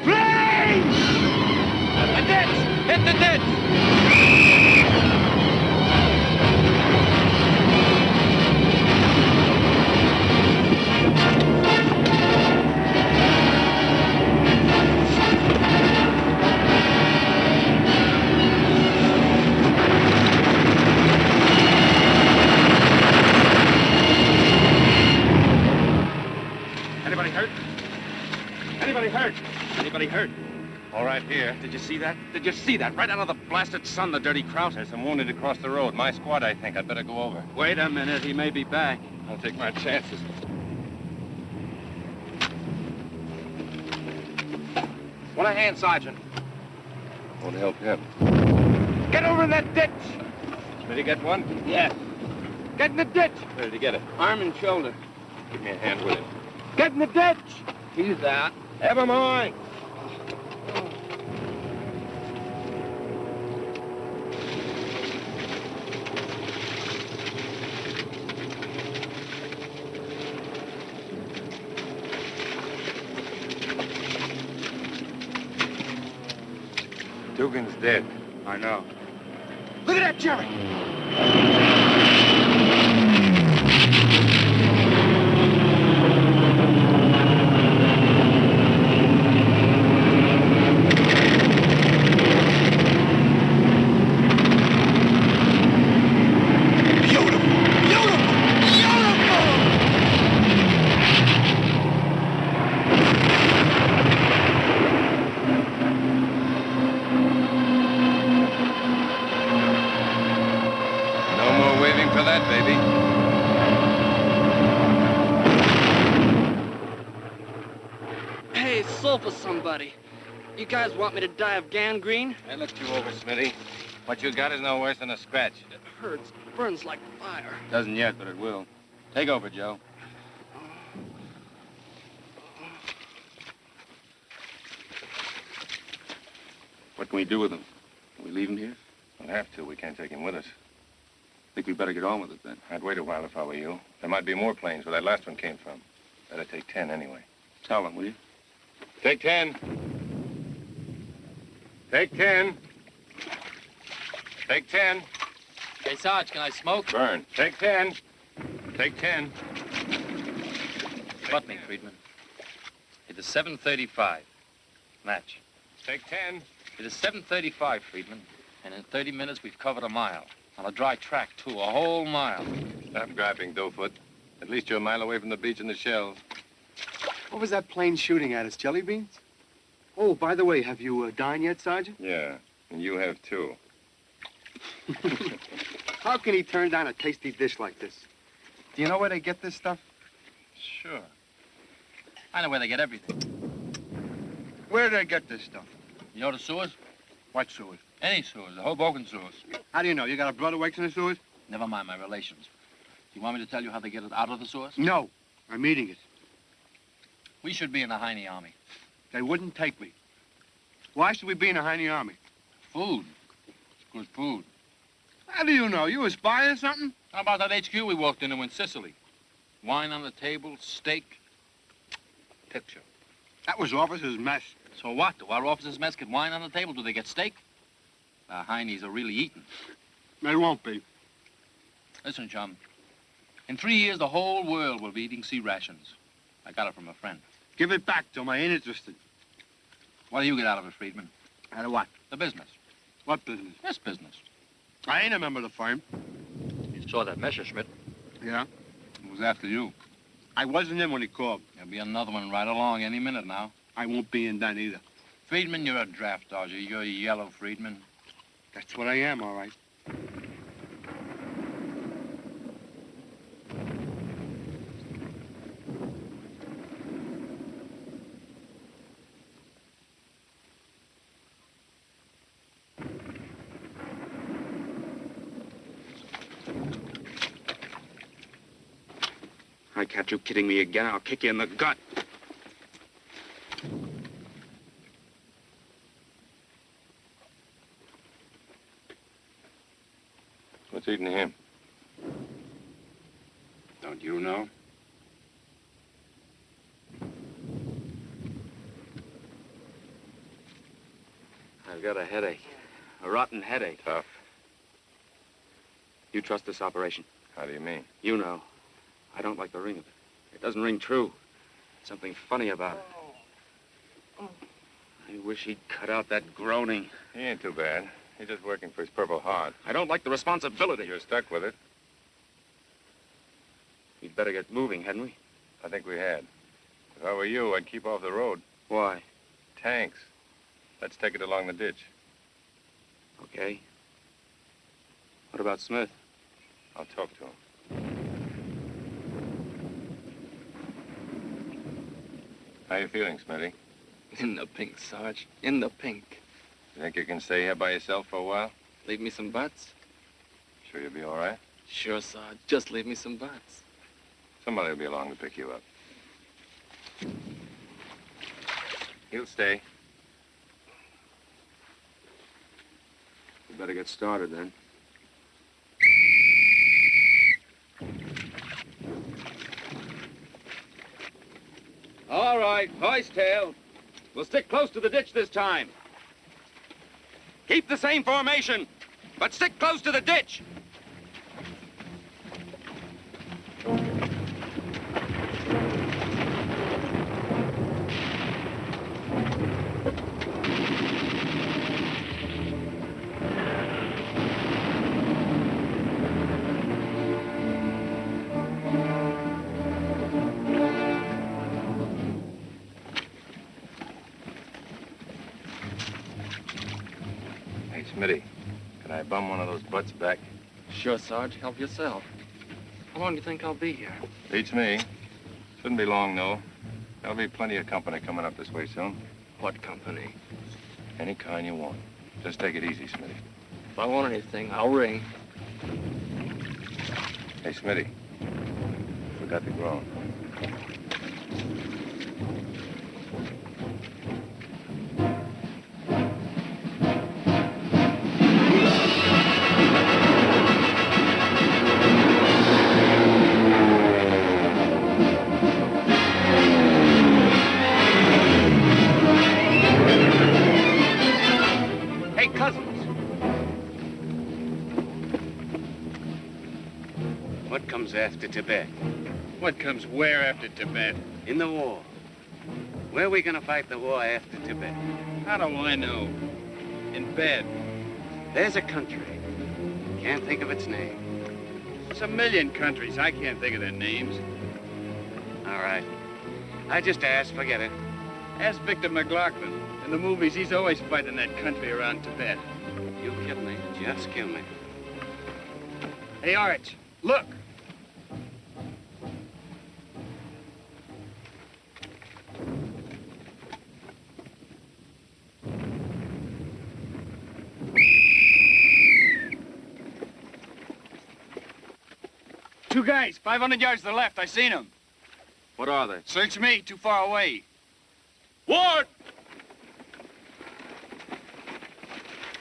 Flames! The ditch! Hit the ditch! Anybody hurt? All right, here. Did you see that? Did you see that? Right out of the blasted sun, the dirty kraut. There's some wounded across the road. My squad, I think. I'd better go over. Wait a minute. He may be back. I'll take my chances. Want a hand, Sergeant? Won't help him. Get over in that ditch! Did he get one? Yes. Get in the ditch! Where did he get it? Arm and shoulder. Give me a hand with it. Get in the ditch! He's out. Never mind. Dugan's dead. I know. Look at that, Jerry! For somebody. You guys want me to die of gangrene? I looked you over, Smitty. What you got is no worse than a scratch. hurts. Burns like fire. Doesn't yet, but it will. Take over, Joe. What can we do with him? Can we leave him here? We'll have to. We can't take him with us. Think we better get on with it, then. I'd wait a while if I were you. There might be more planes where that last one came from. Better take 10 anyway. Tell them, will you? Take 10. Take 10. Take 10. Hey, Sarge, can I smoke? Burn. Take 10. Take 10. What me, Friedman? It is 7:35. Match. Take 10. It is 7:35, Friedman. And in 30 minutes, we've covered a mile. On a dry track, too. A whole mile. Stop griping, Doughfoot. At least you're a mile away from the beach and the shells. What was that plane shooting at us, jelly beans? Oh, by the way, have you dined yet, Sergeant? Yeah, and you have too. How can he turn down a tasty dish like this? Do you know where they get this stuff? Sure. I know where they get everything. Where do they get this stuff? You know the sewers? What sewers? Any sewers, the Hoboken sewers. How do you know? You got a brother works in the sewers? Never mind my relations. Do you want me to tell you how they get it out of the sewers? No, I'm eating it. We should be in the Heine Army. They wouldn't take me. Why should we be in the Heine Army? Food. It's good food. How do you know? You a spy or something? How about that HQ we walked into in Sicily? Wine on the table, steak, picture. That was officers' mess. So what? Do our officers' mess get wine on the table? Do they get steak? The Heinies are really eating. They won't be. Listen, chum. In 3 years, the whole world will be eating sea rations. I got it from a friend. Give it back to him. I ain't interested. What do you get out of it, Friedman? Out of what? The business. What business? This business. I ain't a member of the firm. You saw that Messerschmitt. Yeah? It was after you. I wasn't in when he called. There'll be another one right along any minute now. I won't be in that either. Friedman, you're a draft dodger. You're yellow, Friedman. That's what I am, all right. I catch you kidding me again, I'll kick you in the gut. What's eating him? Don't you know? I've got a headache. A rotten headache. Tough. You trust this operation? How do you mean? You know. I don't like the ring of it. It doesn't ring true. Something funny about it. I wish he'd cut out that groaning. He ain't too bad. He's just working for his Purple Heart. I don't like the responsibility. You're stuck with it. We'd better get moving, hadn't we? I think we had. If I were you, I'd keep off the road. Why? Tanks. Let's take it along the ditch. Okay. What about Smith? I'll talk to him. How you feeling, Smitty? In the pink, Sarge. In the pink. You think you can stay here by yourself for a while? Leave me some butts? Sure you'll be all right? Sure, Sarge. Just leave me some butts. Somebody will be along to pick you up. He'll stay. We better get started then. All right, hoist tail. We'll stick close to the ditch this time. Keep the same formation, but stick close to the ditch. Smitty, can I bum one of those butts back? Sure, Sarge. Help yourself. How long do you think I'll be here? Beats me. Shouldn't be long, though. There'll be plenty of company coming up this way soon. What company? Any kind you want. Just take it easy, Smitty. If I want anything, I'll ring. Hey, Smitty. Forgot the groan. Hey, cousins. What comes after Tibet? What comes where after Tibet? In the war. Where are we gonna fight the war after Tibet? How do I know? In bed. There's a country. Can't think of its name. There's a million countries. I can't think of their names. All right. I just asked, forget it. Ask Victor McLaughlin. In the movies, he's always fighting that country around Tibet. You kill me. Just kill me. Hey, Arch, look. Two guys, 500 yards to the left. I seen them. What are they? Search me, too far away. Ward!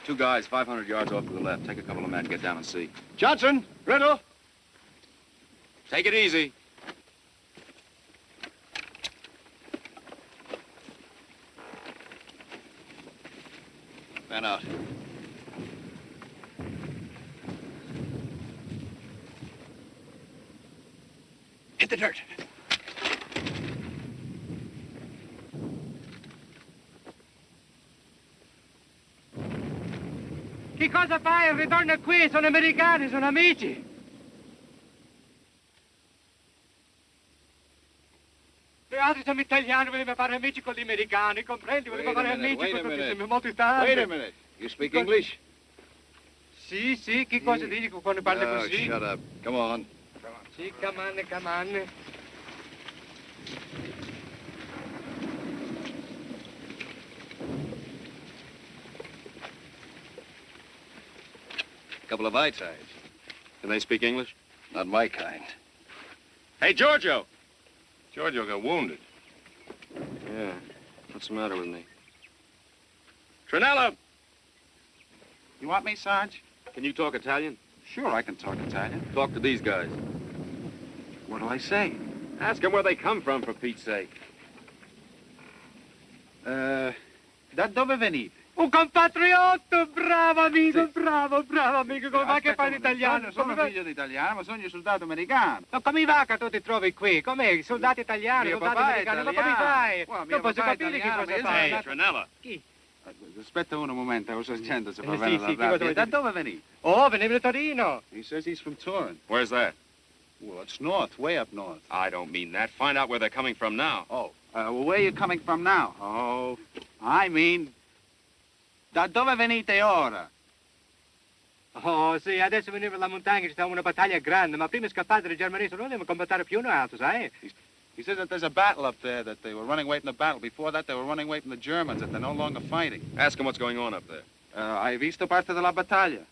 Two guys, 500 yards off to the left. Take a couple of men, get down and see. Johnson, Riddle. Take it easy. Fan out. Hit the dirt. Che cosa fai? Ritorna qui, sono americani, sono amici. Gli altri sono italiani, voleva fare amici con gli americani, comprendi? Voleva fare amici con siamo molto tanti. Wait a minute. You speak English? Sì, sì, che cosa dici quando parli Oh, così? shut up. Come on. Sì, come on, come on. Couple of eye-ties. Can they speak English? Not my kind. Hey, Giorgio! Giorgio got wounded. Yeah. What's the matter with me? Trinella! You want me, Sarge? Can you talk Italian? Sure, I can talk Italian. Talk to these guys. What do I say? Ask them where they come from, for Pete's sake. Da dove venite? Un compatriotto, bravo amico, bravo, bravo amico, come va che fai l'italiano? Sono figlio di italiano, ma sono un soldato americano. Ma come va che tu ti trovi qui? Com'è? Soldati italiani, Mio soldati papà è americani, ma italiano. come fai? Well, mio Non posso papà è capire che italiano, cosa ma fai. Hey, Trinella. Chi? Aspetta un momento, lo sergente si sì, prevede sì, da cosa rabbia. vuoi Da dire? dove venite? Oh, venivo da Torino. He says he's from Turin. Where's that? Well, it's north, way up north. I don't mean that. Find out where they're coming from now. Oh, well, where are you coming from now? Oh, I mean, da dove venite ora? Oh, sì, adesso venivo alla montagna, ci stava una battaglia grande, ma prima scappate dai germanesi, non dobbiamo combattere più noi altro, sai? He says that there's a battle up there, that they were running away from the battle. Before that, they were running away from the Germans, that they're no longer fighting. Ask them what's going on up there. Hai visto parte della battaglia?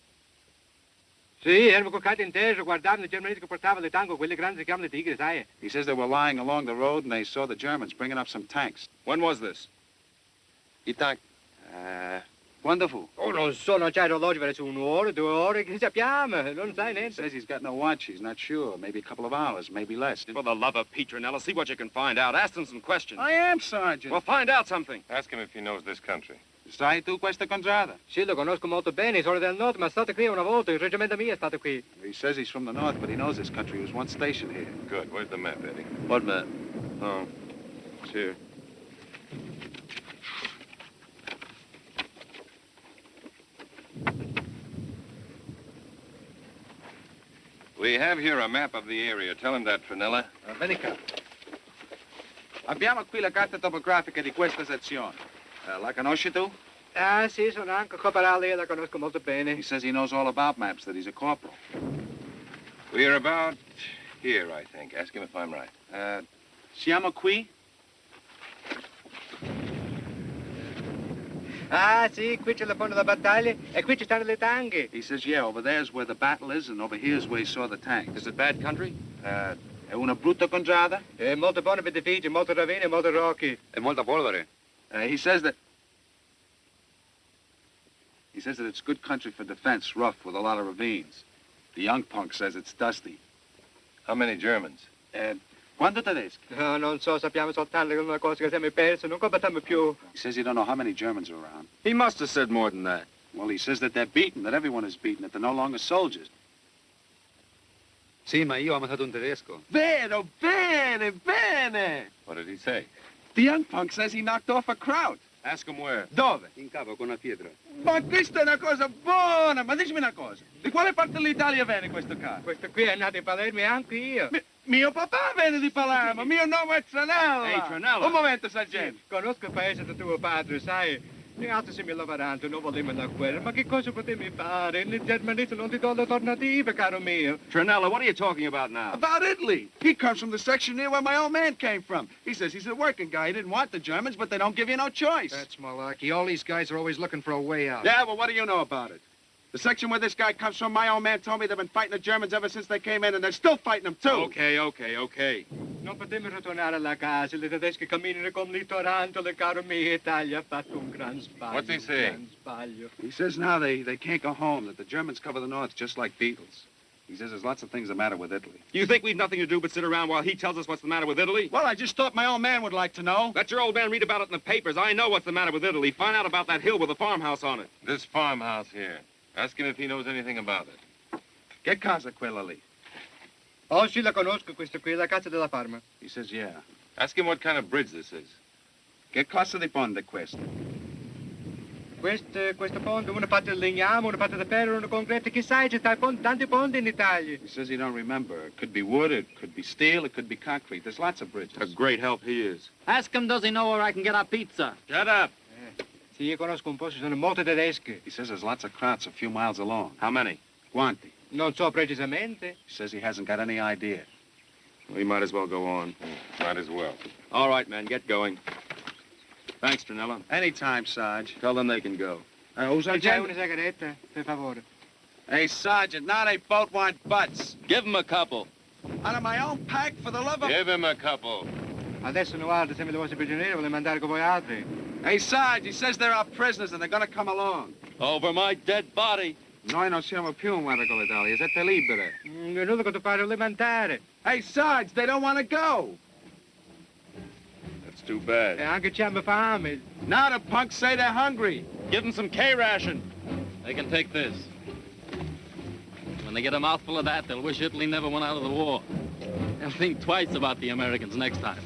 Sì, erano coccati in terra, guardavano i germanesi che portavano le tango, quelle grandi si chiamano le tigre, sai? He says they were lying along the road and they saw the Germans bringing up some tanks. When was this? I tank? Quando fu? Oh, non so, non c'è orologio, verso 1 ora, 2 ore, che sappiamo, non sai He niente. says he's got no watch. He's not sure. Maybe a couple of hours, maybe less. For the love of Pete, Trinella, see what you can find out. Ask them some questions. I am, Sergeant. Well, find out something. Ask him if he knows this country. Sai tu questa contrada? Sì, lo conosco molto bene, sono del nord, ma è stato qui una volta, il reggimento mio è stato qui. He says he's from the north, but he knows this country. He was once stationed here. Good. Where's the map, Eddie? What map? Oh, it's here. We have here a map of the area. Tell him that, Trinella. Vieni qua. Abbiamo qui la carta topografica di questa sezione. La conosci tu? Ah, sì, sono anche corporale, io la conosco molto bene. He says he knows all about maps, that he's a corporal. We're about here, I think. Ask him if I'm right. Siamo qui? Ah, sì, qui c'è la fondo della battaglia e qui ci stanno le tanghe. He says, yeah, over there's where the battle is, and over here's where he saw the tanks. Is it bad country? È una brutta contrada? È molto buono per edifici, molto ravine e molto rocchi. E molta polvere. He says that it's good country for defense, rough, with a lot of ravines. The young punk says it's dusty. How many Germans? Quanto tedeschi? No, non so, sappiamo soltanto che è una cosa che siamo persi, non combattiamo più. He says you don't know how many Germans are around. He must have said more than that. Well, he says that they're beaten, that everyone is beaten, that they're no longer soldiers. Sì, ma io ho ammazzato un tedesco. Vero, bene, bene. What did he say? The young punk says he knocked off a crowd. Ask him where. Dove? In capo con una pietra. Ma questa è una cosa buona, ma dimmi una cosa. Di quale parte dell'Italia viene questo carro? Questo qui è nato in Palermo e anche io. Mio papà viene di Palermo, mio nome è Tranella. Ehi, Tranella. Un momento, sergente. Sì, conosco il paese di tuo padre, sai. Noi altri siamo lavoranti, non vogliamo la guerra. Ma che cosa potremmo fare? Il germanese non ti do l'alternativa, caro mio. Tranella, what are you talking about now? About Italy. He comes from the section near where my old man came from. He says he's a working guy. He didn't want the Germans, but they don't give you no choice. That's malarkey. All these guys are always looking for a way out. Yeah, well, what do you know about it? The section where this guy comes from, my old man told me they've been fighting the Germans ever since they came in, and they're still fighting them, too. Okay. Non potremmo ritornare alla casa. Le tedesche camminano come le tarantole, caro mio. Italia ha fatto un gran sbaglio. What's he saying? Un gran sbaglio. He says now they can't go home, that the Germans cover the north just like beetles. He says there's lots of things the matter with Italy. You think we've nothing to do but sit around while he tells us what's the matter with Italy? Well, I just thought my old man would like to know. Let your old man read about it in the papers. I know what's the matter with Italy. Find out about that hill with the farmhouse on it. This farmhouse here. Ask him if he knows anything about it. Che casa quella lì? Oh, sì, la conosco, questa qui, la casa della farma. He says, yeah. Ask him what kind of bridge this is. Che classe di ponte questo? Questo ponte, una parte di legname, una parte di ferro, una concreto. Chissà, c'è tanti ponti in Italia. He says he don't remember. It could be wood, it could be steel, it could be concrete. There's lots of bridges. A great help he is. Ask him, does he know where I can get our pizza? Shut up. Sì, io conosco un po', ci sono molte tedesche. He says there's lots of krauts a few miles along. How many? Quanti? Non so precisamente. He says he hasn't got any idea. We might as well go on. Might as well. All right, men, get going. Thanks, Tranella. Anytime, Sarge. Tell them they can go. Who's our C'è una sigaretta, per favore. Hey, Sergeant, now they both want butts. Give them a couple. Out of my own pack for the love of... Give him a couple. Adesso no altro, se mi vostri prigionieri, voglio mandare con voi altri. Hey, Sarge, he says they're our prisoners and they're gonna come along. Over my dead body. Noi non siamo più in guerra con l'Italia, siete libere. Venuto con tuo padre alimentare. Hey, Sarge, they don't want to go. That's too bad. E anche ci hanno fame. Now the punks say they're hungry. Give them some K-ration. They can take this. When they get a mouthful of that, they'll wish Italy never went out of the war. They'll think twice about the Americans next time.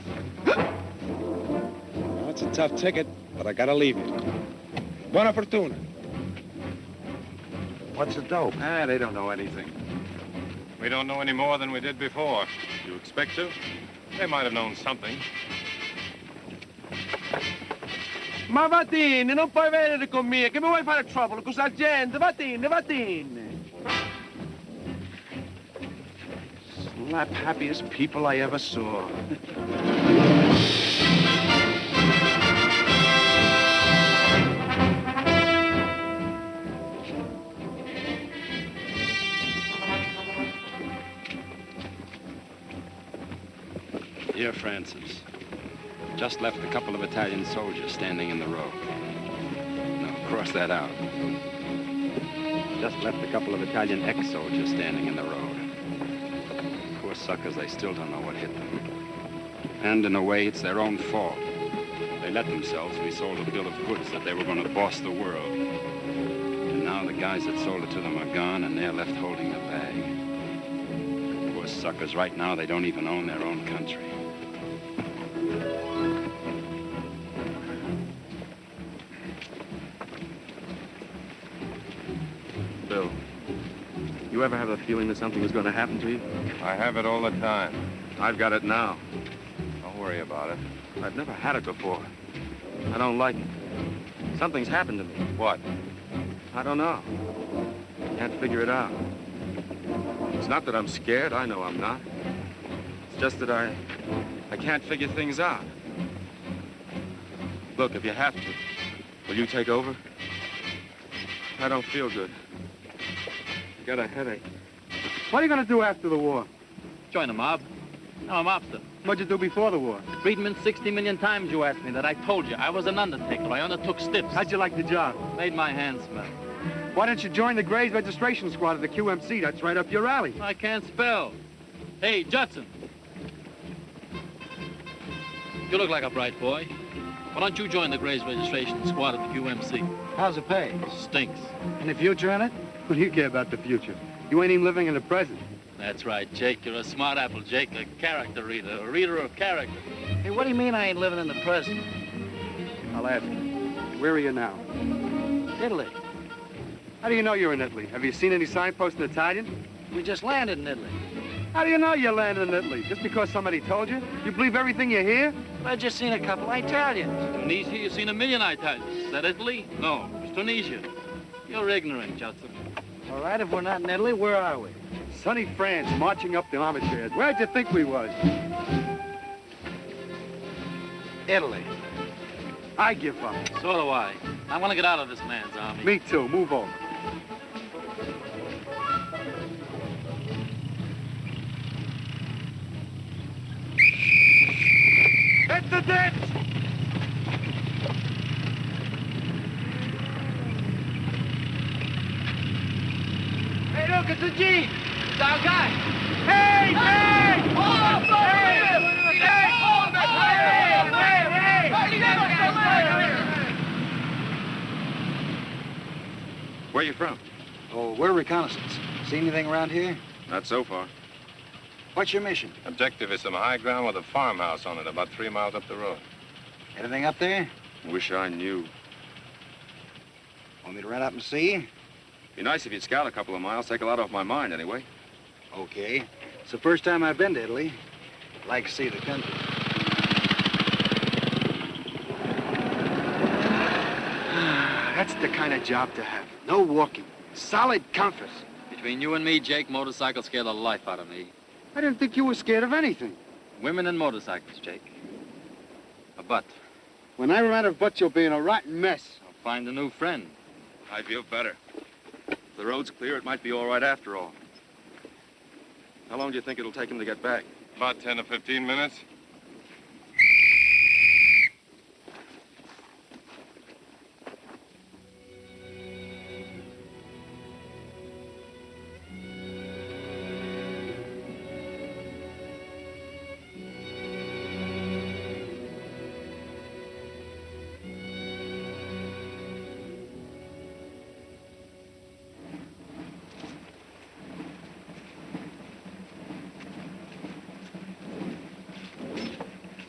Well, it's a tough ticket, but I gotta leave you. Buona fortuna. What's the dope? They don't know anything. We don't know any more than we did before. You expect to? They might have known something. Ma vattene, non puoi venire con me, che mi vuoi fare trouble con sta gente? Vattene. Slap happiest people I ever saw. Dear Francis, just left a couple of Italian soldiers standing in the road. No, cross that out. Just left a couple of Italian ex-soldiers standing in the road. Poor suckers, they still don't know what hit them. And in a way, it's their own fault. They let themselves be sold a bill of goods that they were going to boss the world. And now the guys that sold it to them are gone, and they're left holding the bag. Poor suckers, right now, they don't even own their own country. Bill, you ever have a feeling that something was going to happen to you? I have it all the time. I've got it now. Don't worry about it. I've never had it before. I don't like it. Something's happened to me. What? I don't know. Can't figure it out. It's not that I'm scared. I know I'm not. It's just that I can't figure things out. Look, if you have to, Will you take over? I don't feel good. I got a headache. What are you going to do after the war? Join the mob. I'm a mobster. What'd you do before the war? Friedman, 60 million times you asked me that. I told you. I was an undertaker. I undertook steps. How'd you like the job? Made my hands smell. Why don't you join the Grays registration squad at the QMC? That's right up your alley. I can't spell. Hey, Judson. You look like a bright boy. Why don't you join the Grays registration squad at the QMC? How's it pay? Stinks. Any future in it? What do you care about the future? You ain't even living in the present. That's right, Jake. You're a smart apple, Jake. A character reader. A reader of character. Hey, what do you mean I ain't living in the present? I'll ask you. Where are you now? Italy. How do you know you're in Italy? Have you seen any signposts in Italian? We just landed in Italy. How do you know you landed in Italy? Just because somebody told you? You believe everything you hear? I just seen a couple of Italians. Tunisia, you've seen a million Italians. Is that Italy? No, it's Tunisia. You're ignorant, Judson. All right, if we're not in Italy, where are we? Sunny France, marching up the armor chairs. Where'd you think we was? Italy. I give up. So do I. I want to get out of this man's army. Me too. Move over. Hit the ditch! Hey, look, it's a Jeep. It's our guy. Hey, hey! Where are you from? Oh, we're reconnaissance. See anything around here? Not so far. What's your mission? Objective is some high ground with a farmhouse on it, about 3 miles up the road. Anything up there? Wish I knew. Want me to run up and see? Be nice if you'd scout a couple of miles. Take a lot off my mind, anyway. Okay. It's the first time I've been to Italy. I'd like to see the country. That's the kind of job to have. No walking. Solid comfort. Between you and me, Jake, motorcycles scare the life out of me. I didn't think you were scared of anything. Women and motorcycles, Jake. A butt. When I run out of butts, you'll be in a rotten mess. I'll find a new friend. I feel better. If the road's clear, it might be all right after all. How long do you think it'll take him to get back? About 10 to 15 minutes.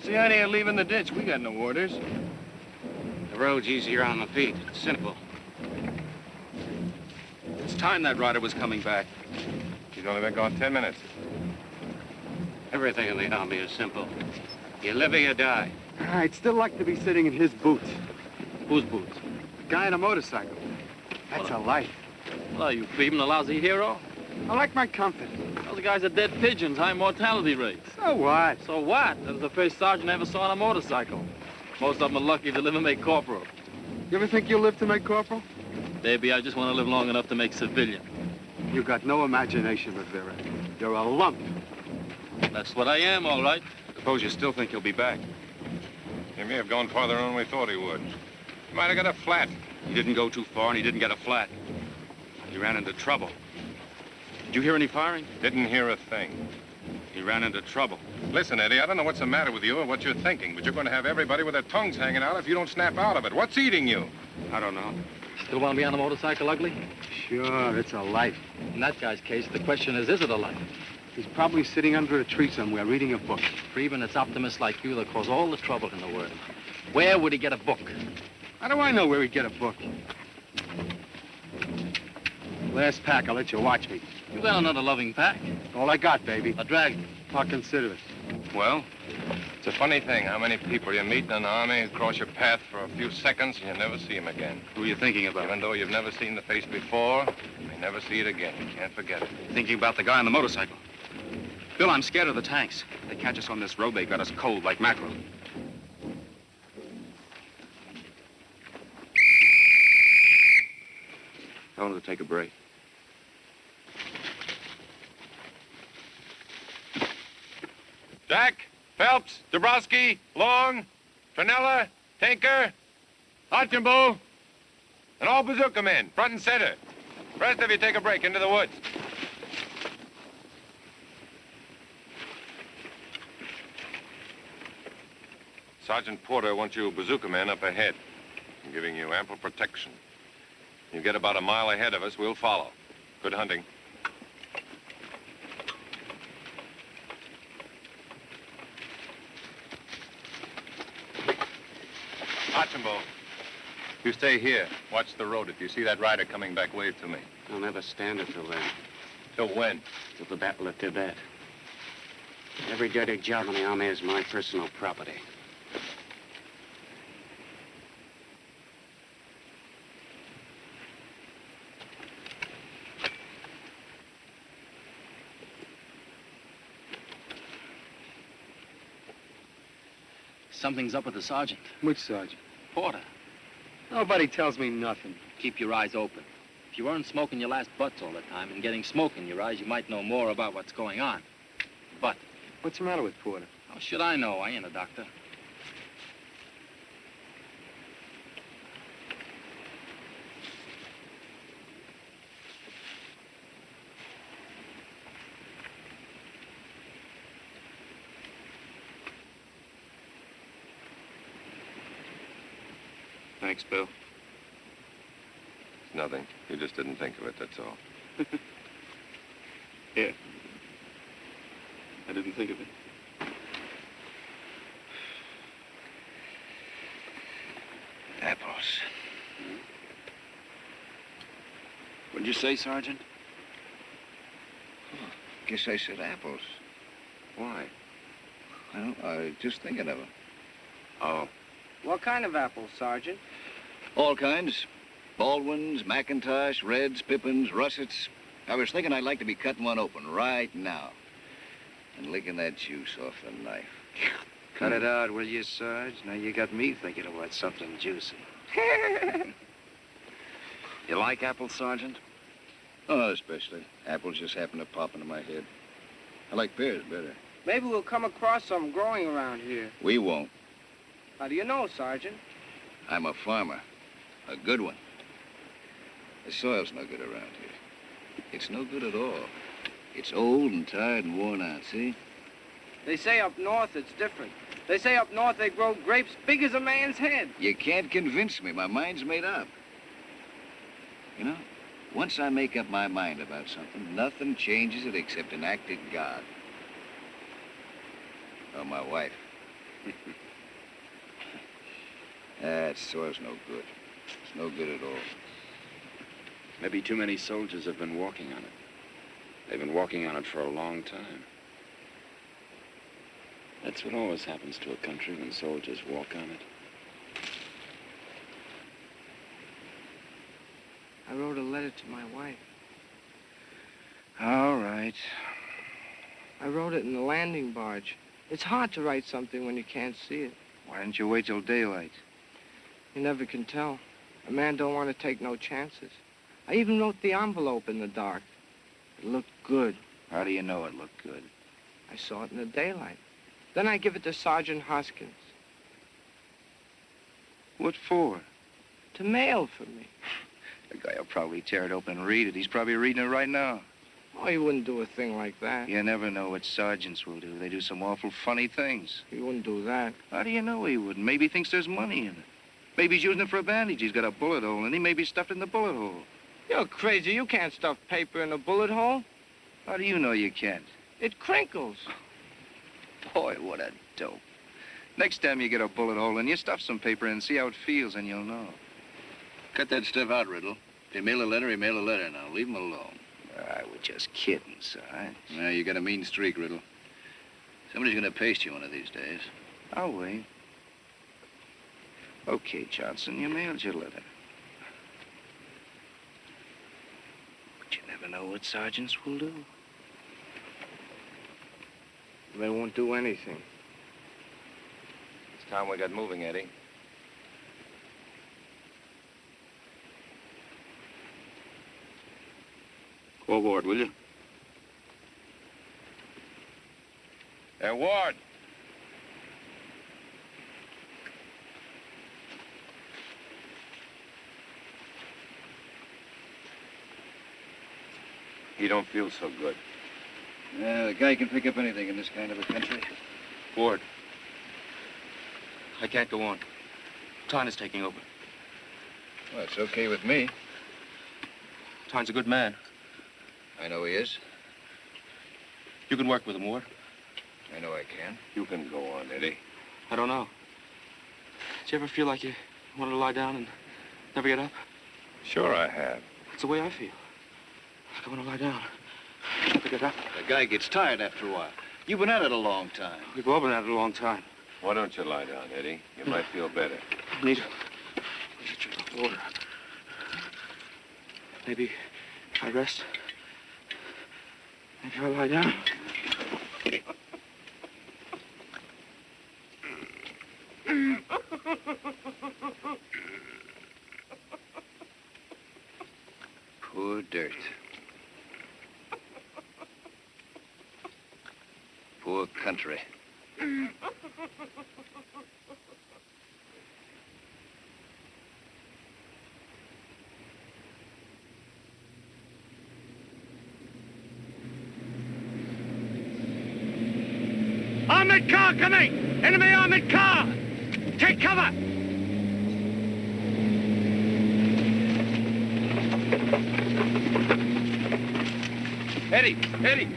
See, I ain't leaving the ditch. We got no orders. The road's easier on the feet. It's simple. It's time that rider was coming back. He's only been gone 10 minutes. Everything in the army is simple. You live or you die. I'd still like to be sitting in his boots. Whose boots? The guy on a motorcycle. That's a life. Well, are you Friedman, a lousy hero? I like my comfort. Those guys are dead pigeons, high mortality rates. So what? So what? That was the first sergeant I ever saw on a motorcycle. Most of them are lucky to live and make corporal. You ever think you'll live to make corporal? Maybe I just want to live long enough to make civilian. You got no imagination, Rivera. You're a lump. That's what I am, all right. Suppose you still think he'll be back. He may have gone farther than we thought he would. He might have got a flat. He didn't go too far, and he didn't get a flat. He ran into trouble. Did you hear any firing? Didn't hear a thing. He ran into trouble. Listen, Eddie, I don't know what's the matter with you or what you're thinking, but you're going to have everybody with their tongues hanging out if you don't snap out of it. What's eating you? I don't know. Still want to be on a motorcycle, Ugly? Sure, it's a life. In that guy's case, the question is it a life? He's probably sitting under a tree somewhere reading a book. Friedman, it's optimists like you that cause all the trouble in the world. Where would he get a book? How do I know where he'd get a book? Last pack, I'll let you watch me. You got another loving pack. All I got, baby. A drag. I'll consider it. Well, it's a funny thing how many people you meet in an army who cross your path for a few seconds and you never see them again. Who are you thinking about? Even though you've never seen the face before, you may never see it again. You can't forget it. Thinking about the guy on the motorcycle. Bill, I'm scared of the tanks. They catch us on this road, they got us cold like mackerel. to take a break. Jack, Phelps, Dabrowski, Long, Fenella, Tinker, Archambault, and all bazooka men, front and center. Rest of you take a break into the woods. Sergeant Porter wants you bazooka men up ahead. I'm giving you ample protection. You get about a mile ahead of us, we'll follow. Good hunting. Archambault, you stay here. Watch the road. If you see that rider coming back, wave to me. I'll never stand it till then. Till when? Till the Battle of Tibet. Every dirty job in the army is my personal property. Something's up with the sergeant. Which sergeant? Porter. Nobody tells me nothing. Keep your eyes open. If you weren't smoking your last butts all the time and getting smoke in your eyes, you might know more about what's going on. But... What's the matter with Porter? How should I know? I ain't a doctor. Thanks, Bill. It's nothing. You just didn't think of it, that's all. Here. I didn't think of it. Apples. What'd you say, Sergeant? Guess I said apples. Why? I don't know. I was just thinking of them. Oh. What kind of apples, Sergeant? All kinds. Baldwins, McIntosh, Reds, Pippins, Russets. I was thinking I'd like to be cutting one open right now and licking that juice off the knife. Cut it out, will you, Sarge? Now you got me thinking about something juicy. You like apples, Sergeant? Oh, especially. Apples just happen to pop into my head. I like pears better. Maybe we'll come across some growing around here. We won't. How do you know, Sergeant? I'm a farmer. A good one. The soil's no good around here. It's no good at all. It's old and tired and worn out, see? They say up north it's different. They say up north they grow grapes big as a man's head. You can't convince me. My mind's made up. You know, once I make up my mind about something, nothing changes it except an act of God. Or my wife. That soil's no good. It's no good at all. Maybe too many soldiers have been walking on it. They've been walking on it for a long time. That's what always happens to a country when soldiers walk on it. I wrote a letter to my wife. All right. I wrote it in the landing barge. It's hard to write something when you can't see it. Why didn't you wait till daylight? You never can tell. A man don't want to take no chances. I even wrote the envelope in the dark. It looked good. How do you know it looked good? I saw it in the daylight. Then I give it to Sergeant Hoskins. What for? To mail for me. The guy will probably tear it open and read it. He's probably reading it right now. Oh, he wouldn't do a thing like that. You never know what sergeants will do. They do some awful funny things. He wouldn't do that. How do you know he wouldn't? Maybe he thinks there's money in it. Maybe he's using it for a bandage. He's got a bullet hole, and he may be stuffed in the bullet hole. You're crazy. You can't stuff paper in a bullet hole. How do you know you can't? It crinkles. Boy, what a dope. Next time you get a bullet hole, and you stuff some paper in and see how it feels, and you'll know. Cut that stuff out, Riddle. If you mail a letter, he mail a letter. Now, leave him alone. I was just kidding, Sarge. Now, you got a mean streak, Riddle. Somebody's gonna paste you one of these days. I'll wait. Okay, Johnson, you mailed your letter. But you never know what sergeants will do. They won't do anything. It's time we got moving, Eddie. Call Ward, will you? Hey, Ward. He don't feel so good. Yeah, the guy can pick up anything in this kind of a country. Ward. I can't go on. Tyne is taking over. Well, it's okay with me. Tyne's a good man. I know he is. You can work with him, Ward. I know I can. You can go on, Eddie. I don't know. Did you ever feel like you wanted to lie down and never get up? Sure I have. That's the way I feel. I want to lie down. Never get up. The guy gets tired after a while. You've been at it a long time. We've all been at it a long time. Why don't you lie down, Eddie? You might feel better. I need a drink of water. Maybe if I rest. Maybe I'll lie down. Poor dirt. Poor country. Armored car coming! Enemy armored car! Take cover! Eddie! Eddie!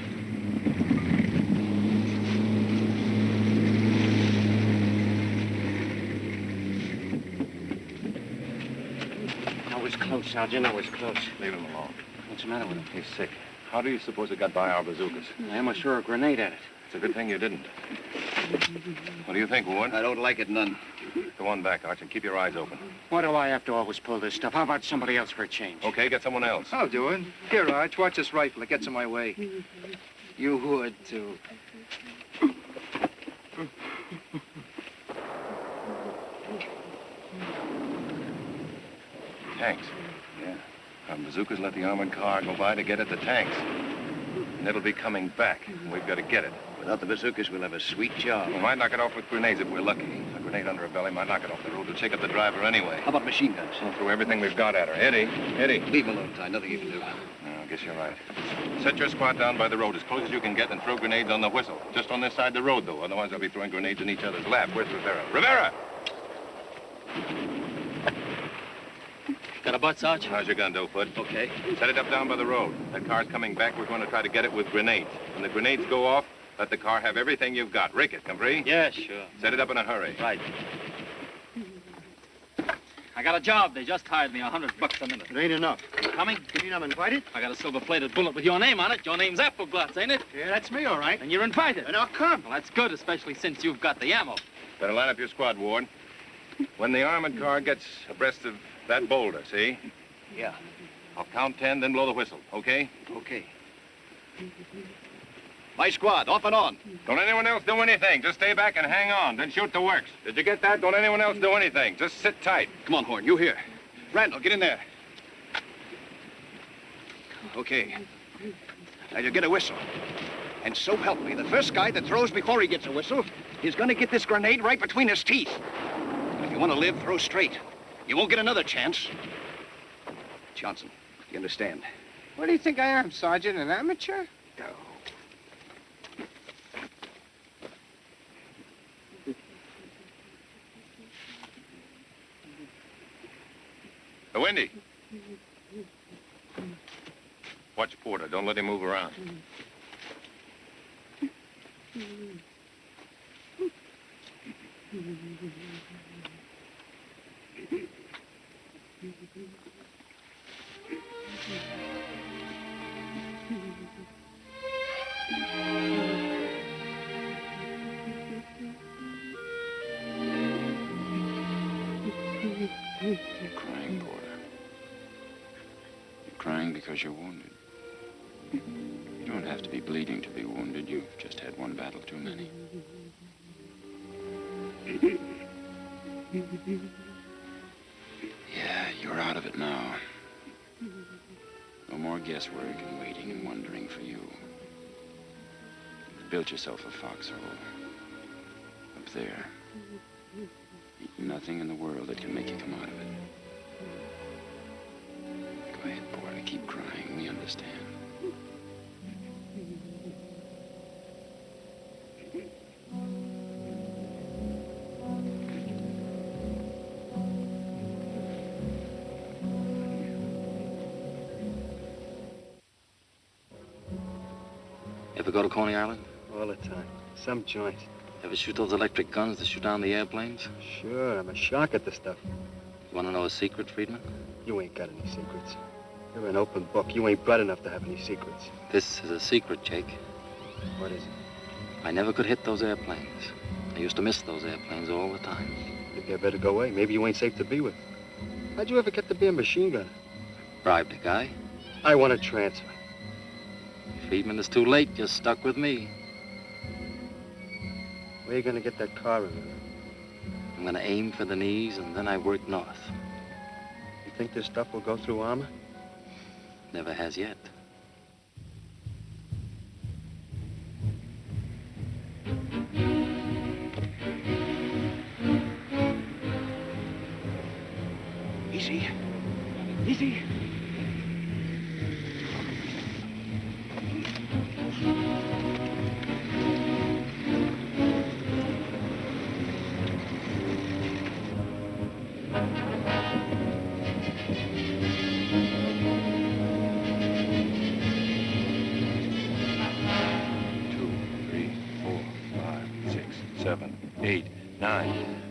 That was close, Sergeant. That was close. Leave him alone. What's the matter with him? He's sick. How do you suppose it got by our bazookas? I almost threw a grenade at it. It's a good thing you didn't. What do you think, Ward? I don't like it none. Go on back, Arch, and keep your eyes open. Why do I have to always pull this stuff? How about somebody else for a change? Okay, get someone else. I'll do it. Here, Arch, watch this rifle. It gets in my way. You would, too. Tanks. Yeah. Our bazookas let the armored car go by to get at the tanks. And it'll be coming back. And we've got to get it. Without the bazookas, we'll have a sweet job. We might knock it off with grenades if we're lucky. A grenade under her belly might knock it off the road. It'll shake up the driver anyway. How about machine guns? We'll throw everything we've got at her. Eddie. Leave him alone, Ty. Nothing you can do. I guess you're right. Set your squad down by the road as close as you can get and throw grenades on the whistle. Just on this side of the road, though. Otherwise, they'll be throwing grenades in each other's lap. Where's Rivera? Rivera! Got a butt, Sarge? How's your gun, Doughfoot? Okay. Set it up down by the road. That car's coming back. We're going to try to get it with grenades. When the grenades go off, let the car have everything you've got. Rake it, comprehend? Yeah, sure. Set it up in a hurry. Right. I got a job. They just hired me $100 a minute. It ain't enough. You coming? You mean I'm invited? I got a silver-plated bullet with your name on it. Your name's Applegloss, ain't it? Yeah, that's me, all right. And you're invited. And I'll come. Well, that's good, especially since you've got the ammo. Better line up your squad, Ward. When the armored car gets abreast of that boulder, see? Yeah. I'll count 10, then blow the whistle, okay? Okay. My squad, off and on. Don't anyone else do anything. Just stay back and hang on, then shoot the works. Did you get that? Don't anyone else do anything. Just sit tight. Come on, Horn, you here. Randall, get in there. Okay. Now you get a whistle. And so help me, the first guy that throws before he gets a whistle is gonna get this grenade right between his teeth. If you want to live, throw straight. You won't get another chance. Johnson, you understand? What do you think I am, Sergeant? An amateur? No. Wendy. Watch Porter. Don't let him move around. You're crying, Porter. You're crying because you're wounded. You don't have to be bleeding to be wounded. You've just had one battle too many. Yeah, you're out of it now. No more guesswork and waiting waiting for you. Build yourself a foxhole. Up there. Nothing in the world that can make you come out of it. Go ahead, boy. Keep crying. We understand. Ever go to Coney Island? All the time. Some joint. Ever shoot those electric guns to shoot down the airplanes? Sure, I'm a shark at the stuff. You want to know a secret, Friedman? You ain't got any secrets. You're an open book. You ain't bred enough to have any secrets. This is a secret, Jake. What is it? I never could hit those airplanes. I used to miss those airplanes all the time. Maybe I better go away. Maybe you ain't safe to be with. How'd you ever get to be a machine gunner? Bribed a guy. I want a transfer. Friedman, it's too late. You're stuck with me. Where you gonna get that car in? I'm gonna aim for the knees, and then I work north. You think this stuff will go through armor? Never has yet. Easy. Easy. Seven, 8, 9.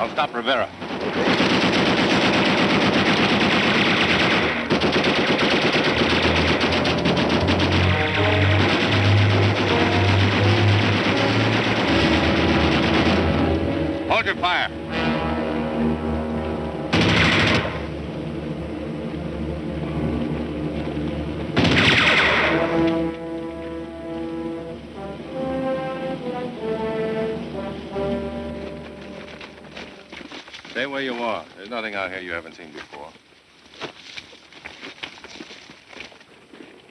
I'll stop Rivera. Hold your fire. Stay where you are. There's nothing out here you haven't seen before.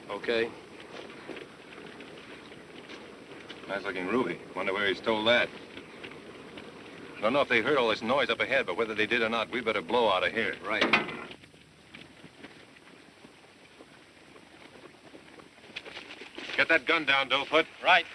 Okay. Nice looking ruby. Wonder where he stole that. Don't know if they heard all this noise up ahead, but whether they did or not, we better blow out of here. Right. Get that gun down, Doughfoot. Right.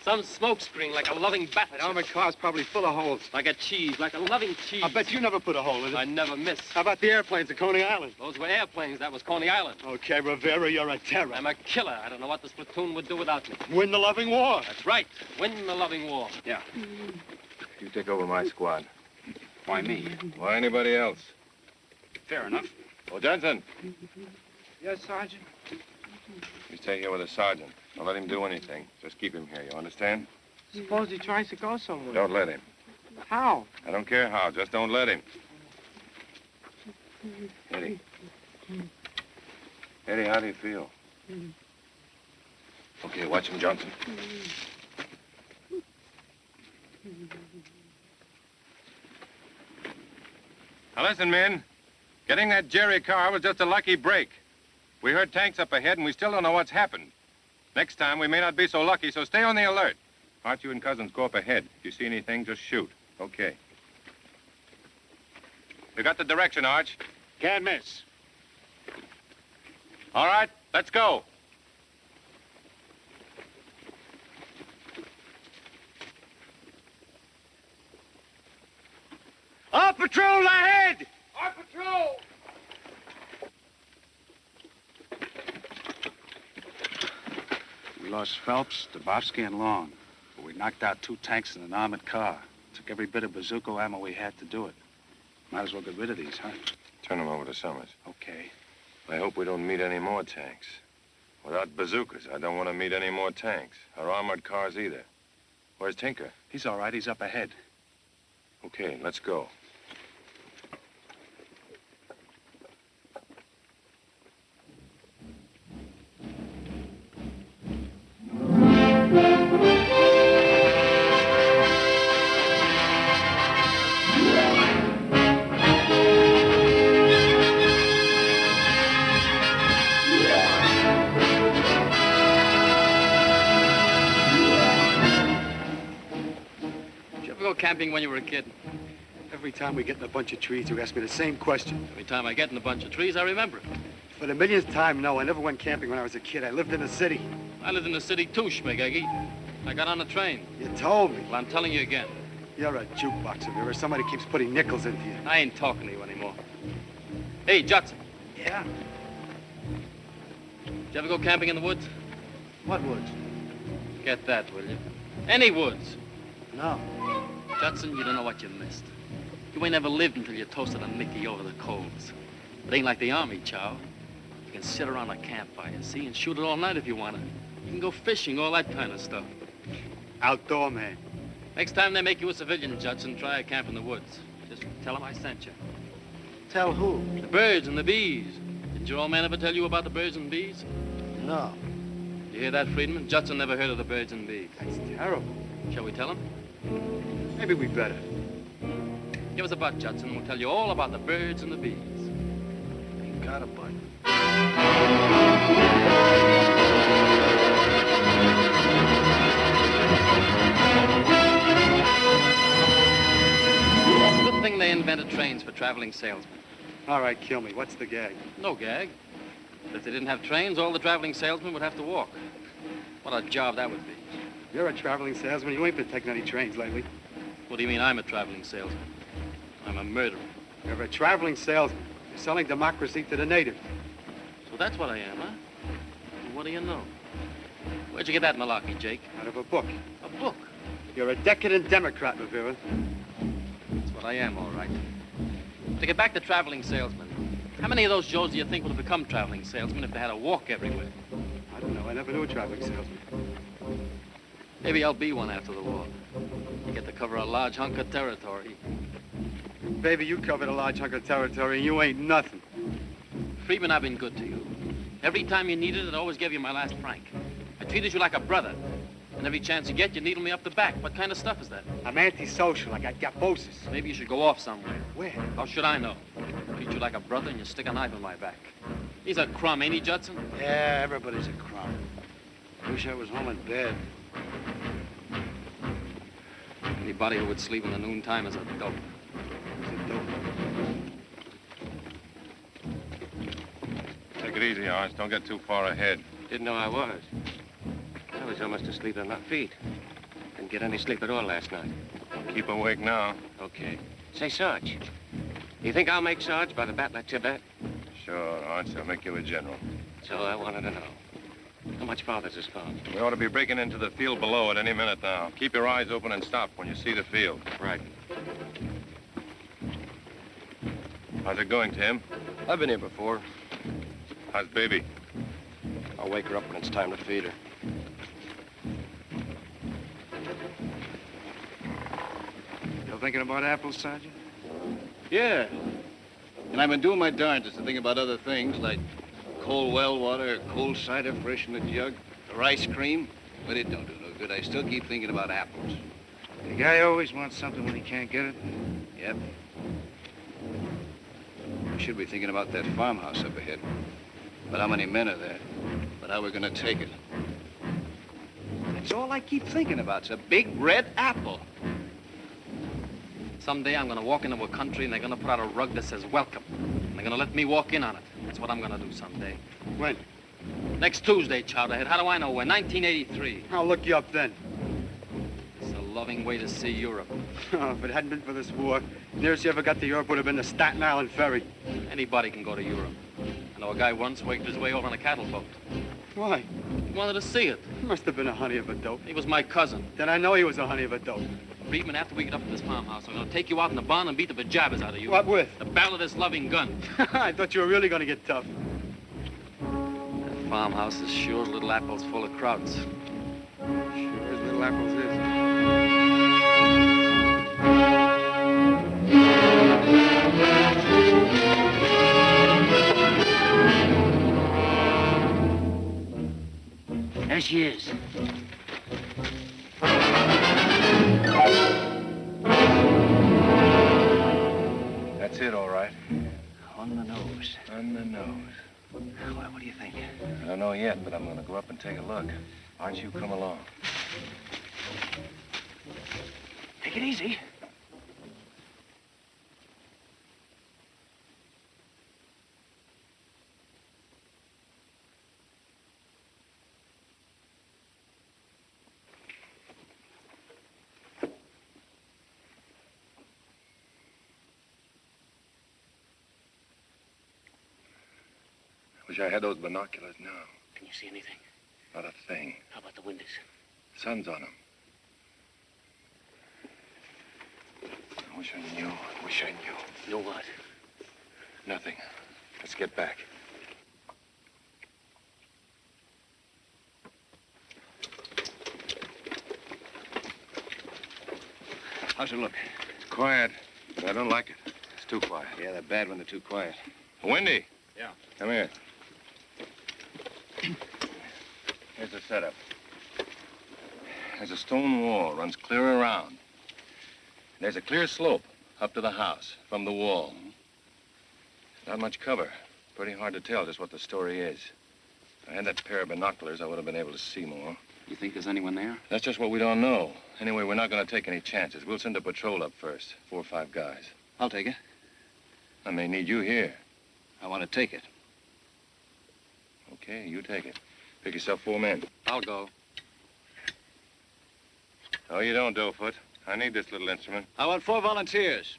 Some smoke screen like a loving bat. That armored car's probably full of holes. Like a cheese, like a loving cheese. I bet you never put a hole in it. I never miss. How about the airplanes at Coney Island? Those were airplanes. That was Coney Island. Okay, Rivera, you're a terror. I'm a killer. I don't know what this platoon would do without me. Win the loving war. That's right. Win the loving war. Yeah. You take over my squad. Why me? Why anybody else? Fair enough. Oh, Johnson, Yes, Sergeant? you stay here with the sergeant. Don't let him do anything. Just keep him here, you understand? Suppose he tries to go somewhere. Don't let him. How? I don't care how, just don't let him. Eddie. Eddie, how do you feel? Okay, watch him, Johnson. Now listen, men. Getting that Jerry car was just a lucky break. We heard tanks up ahead, and we still don't know what's happened. Next time, we may not be so lucky, so stay on the alert. Arch, you and Cousins go up ahead. If you see anything, just shoot. Okay. You got the direction, Arch? Can't miss. All right, let's go. Our patrol ahead! Our patrol! We lost Phelps, Dabowski, and Long. But we knocked out 2 tanks and an armored car. Took every bit of bazooka ammo we had to do it. Might as well get rid of these, huh? Turn them over to Summers. Okay. I hope we don't meet any more tanks. Without bazookas, I don't want to meet any more tanks. Or armored cars either. Where's Tinker? He's all right. He's up ahead. Okay, let's go. Camping when you were a kid? Every time we get in a bunch of trees, you ask me the same question. Every time I get in a bunch of trees, I remember it. For the millionth time, no, I never went camping when I was a kid. I lived in the city. I lived in the city too, Schmigeggy. I got on a train. You told me. Well, I'm telling you again. You're a jukebox of yours. Somebody keeps putting nickels into you. I ain't talking to you anymore. Hey, Judson. Yeah? Did you ever go camping in the woods? What woods? Get that, will you? Any woods. No. Judson, you don't know what you missed. You ain't never lived until you toasted a Mickey over the coals. It ain't like the army, Chow. You can sit around a campfire, see, and shoot it all night if you want to. You can go fishing, all that kind of stuff. Outdoor man. Next time they make you a civilian, Judson, try a camp in the woods. Just tell them I sent you. Tell who? The birds and the bees. Didn't your old man ever tell you about the birds and bees? No. You hear that, Friedman? Judson never heard of the birds and bees. That's terrible. Shall we tell him? Maybe we better. Give us a butt, Judson. We'll tell you all about the birds and the bees. Ain't got a butt. Good thing they invented trains for traveling salesmen. All right, kill me. What's the gag? No gag. But if they didn't have trains, all the traveling salesmen would have to walk. What a job that would be. You're a traveling salesman. You ain't been taking any trains lately. What do you mean I'm a traveling salesman? I'm a murderer. You're a traveling salesman. You're selling democracy to the natives. So that's what I am, huh? Well, what do you know? Where'd you get that malarkey, Jake? Out of a book. A book? You're a decadent Democrat, Rivera. That's what I am, all right. To get back to traveling salesmen, how many of those Joes do you think would have become traveling salesmen if they had to walk everywhere? I don't know. I never knew a traveling salesman. Maybe I'll be one after the war. You get to cover a large hunk of territory. Baby, you covered a large hunk of territory, and you ain't nothing. Friedman, I've been good to you. Every time you needed it, I always gave you my last franc. I treated you like a brother. And every chance you get, you needle me up the back. What kind of stuff is that? I'm antisocial. I got gabosis. Maybe you should go off somewhere. Where? How should I know? Treat you like a brother and you stick a knife in my back. He's a crumb, ain't he, Judson? Yeah, everybody's a crumb. Wish I was home in bed. Anybody who would sleep in the noontime is a dope. He's a dope. Take it easy, Orange. Don't get too far ahead. Didn't know I was. I was almost asleep on my feet. Didn't get any sleep at all last night. Keep awake now. Okay. Say, Sarge, you think I'll make Sarge by the Battle of Tibet? Sure, Orange. I'll make you a general. So I wanted to know. How much farther's this farm? We ought to be breaking into the field below at any minute now. Keep your eyes open and stop when you see the field. Right. How's it going, Tim? I've been here before. How's Baby? I'll wake her up when it's time to feed her. Still thinking about apples, Sergeant? Yeah. And I've been doing my darndest to think about other things like cold well water, cold cider fresh in the jug, or ice cream. But it don't do no good. I still keep thinking about apples. The guy always wants something when he can't get it. Yep. We should be thinking about that farmhouse up ahead. But how many men are there? But how we're gonna take it? That's all I keep thinking about. It's a big red apple. Someday I'm gonna walk into a country and they're gonna put out a rug that says welcome. And they're gonna let me walk in on it. That's what I'm gonna do someday. When? Next Tuesday, Chowderhead. How do I know when? 1983. I'll look you up then. It's a loving way to see Europe. Oh, if it hadn't been for this war, nearest you ever got to Europe would have been the Staten Island ferry. Anybody can go to Europe. I know a guy once worked his way over on a cattle boat. Why? He wanted to see it. He must have been a honey of a dope. He was my cousin. Then I know he was a honey of a dope. Friedman, after we get up at this farmhouse, I'm gonna take you out in the barn and beat the pajamas out of you. What with? The barrel of this loving gun. I thought you were really gonna get tough. That farmhouse is sure as little apples full of krauts. Sure as little apples is. There she is. That's it, all right. On the nose. On the nose. Well, what do you think? I don't know yet, but I'm gonna go up and take a look. Why don't you come along? Take it easy. Wish I had those binoculars now. Can you see anything? Not a thing. How about the windows? Sun's on them. I wish I knew. I wish I knew. Know what? Nothing. Let's get back. How's it look? Quiet. But I don't like it. It's too quiet. Yeah, they're bad when they're too quiet. Wendy. Yeah. Come here. Here's the setup. There's a stone wall, runs clear around. There's a clear slope up to the house from the wall. Not much cover. Pretty hard to tell just what the story is. If I had that pair of binoculars, I would have been able to see more. You think there's anyone there? That's just what we don't know. Anyway, we're not going to take any chances. We'll send a patrol up first. 4 or 5 guys. I'll take it. I may need you here. I want to take it. Okay, you take it. Pick yourself 4 men. I'll go. Oh, you don't, Doughfoot. I need this little instrument. I want 4 volunteers.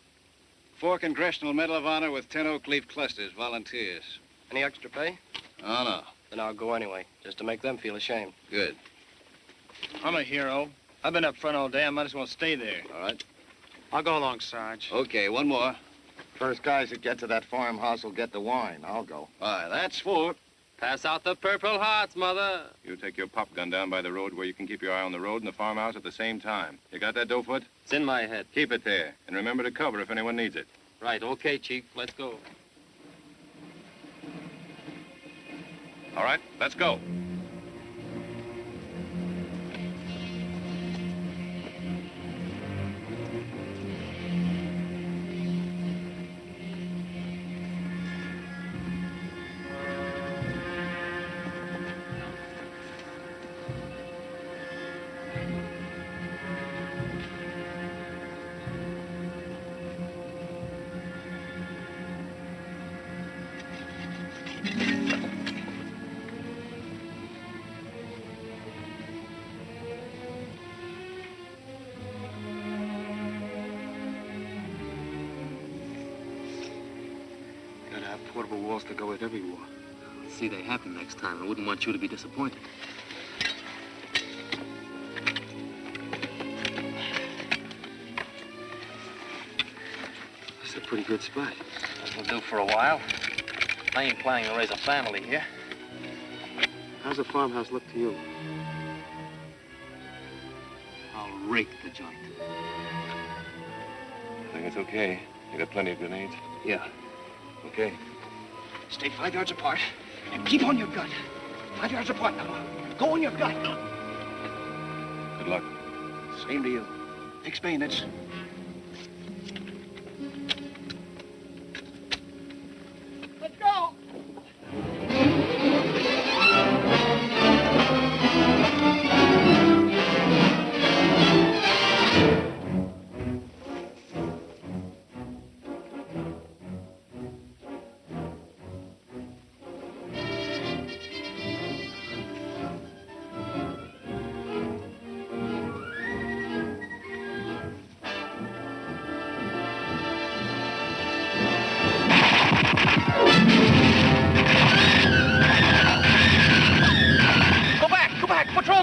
4 Congressional Medal of Honor with 10 oak leaf clusters. Volunteers. Any extra pay? Oh, no. Then I'll go anyway, just to make them feel ashamed. Good. I'm a hero. I've been up front all day. I might as well stay there. All right. I'll go along, Sarge. Okay, 1 more. First guys that get to that farmhouse will get the wine. I'll go. All right, that's 4. Pass out the Purple Hearts, Mother. You take your pop gun down by the road where you can keep your eye on the road and the farmhouse at the same time. You got that, Doughfoot? It's in my head. Keep it there. And remember to cover if anyone needs it. Right, okay, Chief. Let's go. All right, let's go. Gotta have portable walls to go with every war. See, they happen next time. I wouldn't want you to be disappointed. This is a pretty good spot. Will do for a while. I ain't planning to raise a family here. How's the farmhouse look to you? I'll rake the joint. I think it's okay. You got plenty of grenades? Yeah. Okay. Stay 5 yards apart and keep on your gut. 5 yards apart now. Go on your gut. Good luck. Same to you. Fix bayonets. Let's go!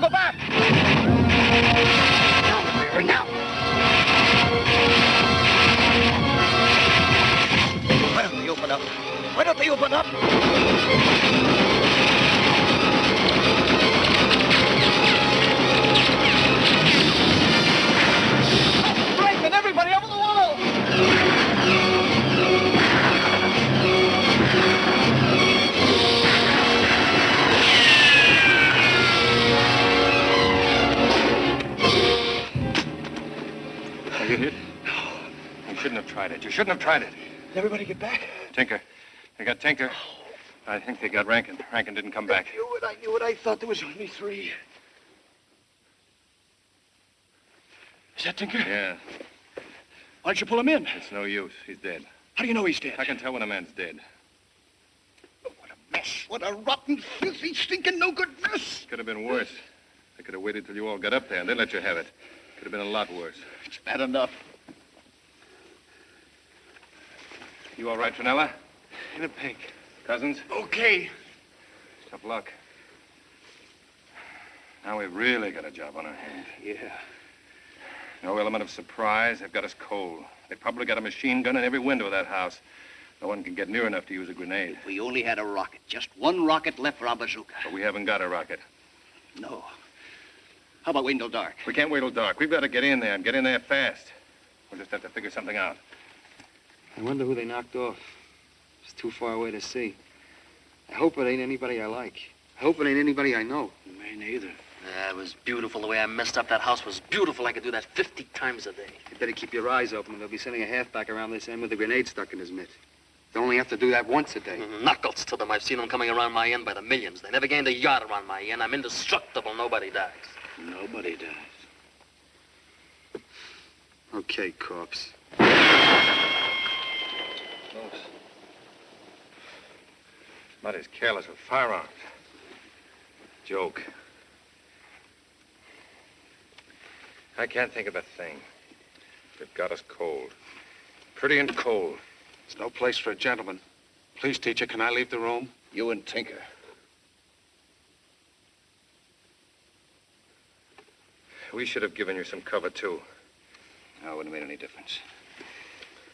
don't go back! Now! Why don't they open up? Why don't they open up? Franklin, everybody over the wall! Are you hit? No. You shouldn't have tried it. You shouldn't have tried it. Did everybody get back? Tinker. They got Tinker. I think they got Rankin. Rankin didn't come back. I knew it. I thought there was only 3. Is that Tinker? Yeah. Why'd you pull him in? It's no use. He's dead. How do you know he's dead? I can tell when a man's dead. Mess. What a rotten, filthy, stinking, no good mess. Could have been worse. I could have waited till you all got up there and then let you have it. Could have been a lot worse. It's bad enough. You all right, Trinella? In a pink. Cousins? Okay. Tough luck. Now we've really got a job on our hands. Yeah. No element of surprise. They've got us cold. They've probably got a machine gun in every window of that house. No one can get near enough to use a grenade. If we only had a rocket. Just one rocket left for our bazooka. But we haven't got a rocket. No. How about waiting till dark? We can't wait till dark. We've got to get in there and get in there fast. We'll just have to figure something out. I wonder who they knocked off. It's too far away to see. I hope it ain't anybody I like. I hope it ain't anybody I know. Me neither. It was beautiful. The way I messed up that house was beautiful. I could do that 50 times a day. You better keep your eyes open. They'll be sending a halfback around this end with a grenade stuck in his mitt. They only have to do that once a day. Knuckles to them. I've seen them coming around my end by the millions. They never gained a yard around my end. I'm indestructible. Nobody dies. Nobody dies. Okay, corpse. Close. Not as careless with firearms. Joke. I can't think of a thing. They've got us cold. Pretty and cold. There's no place for a gentleman. Please, teacher, can I leave the room? You and Tinker. We should have given you some cover, too. No, it wouldn't have made any difference.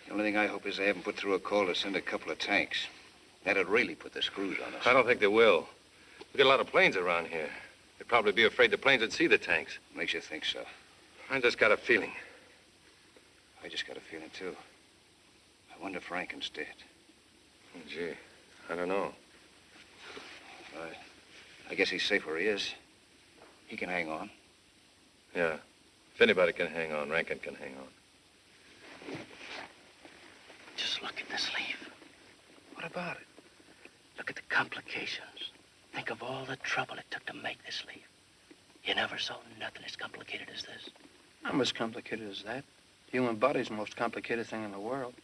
The only thing I hope is they haven't put through a call to send a couple of tanks. That'd really put the screws on us. I don't think they will. We got a lot of planes around here. They'd probably be afraid the planes would see the tanks. Makes you think so. I just got a feeling. I just got a feeling, too. I wonder if Rankin's dead. Oh, gee, I don't know. I guess he's safe where he is. He can hang on. Yeah. If anybody can hang on, Rankin can hang on. Just look at this leaf. What about it? Look at the complications. Think of all the trouble it took to make this leaf. You never saw nothing as complicated as this. Not as complicated as that. The human body's the most complicated thing in the world.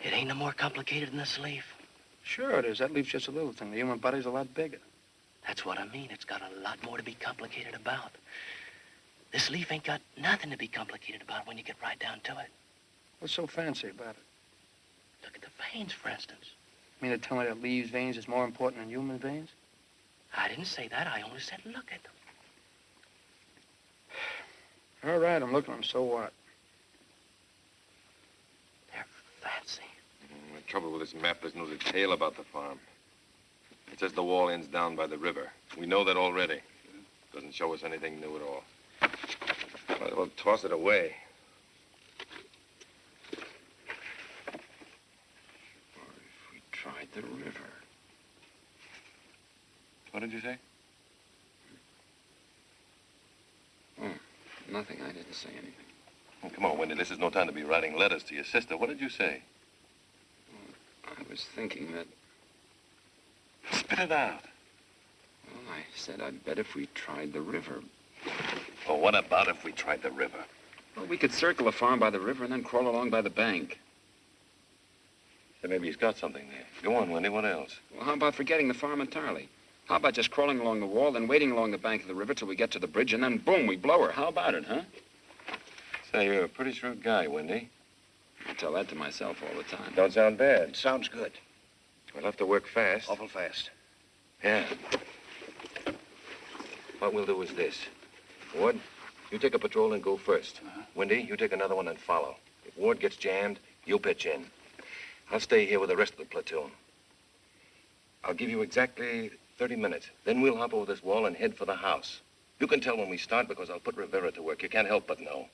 It ain't no more complicated than this leaf. Sure it is. That leaf's just a little thing. The human body's a lot bigger. That's what I mean. It's got a lot more to be complicated about. This leaf ain't got nothing to be complicated about when you get right down to it. What's so fancy about it? Look at the veins, for instance. You mean to tell me that leaves' veins is more important than human veins? I didn't say that. I only said look at them. All right, I'm looking at them. So what? They're fancy. The trouble with this map, there's no detail about the farm. It says the wall ends down by the river. We know that already. Doesn't show us anything new at all. Might as well toss it away. Or if we tried the river. What did you say? Oh, nothing. I didn't say anything. Oh, come on, Wendy. This is no time to be writing letters to your sister. What did you say? I was thinking that... Spit it out. Well, I said I'd bet if we tried the river. Well, what about if we tried the river? Well, we could circle the farm by the river and then crawl along by the bank. Then maybe he's got something there. Go on, Wendy. What else? Well, how about forgetting the farm entirely? How about just crawling along the wall, then waiting along the bank of the river till we get to the bridge, and then boom, we blow her. How about it, huh? Say, you're a pretty shrewd guy, Wendy. I tell that to myself all the time. Don't sound bad. It sounds good. We'll have to work fast. Awful fast. Yeah. What we'll do is this. Ward, you take a patrol and go first. Windy, you take another one and follow. If Ward gets jammed, you pitch in. I'll stay here with the rest of the platoon. I'll give you exactly 30 minutes. Then we'll hop over this wall and head for the house. You can tell when we start because I'll put Rivera to work. You can't help but know.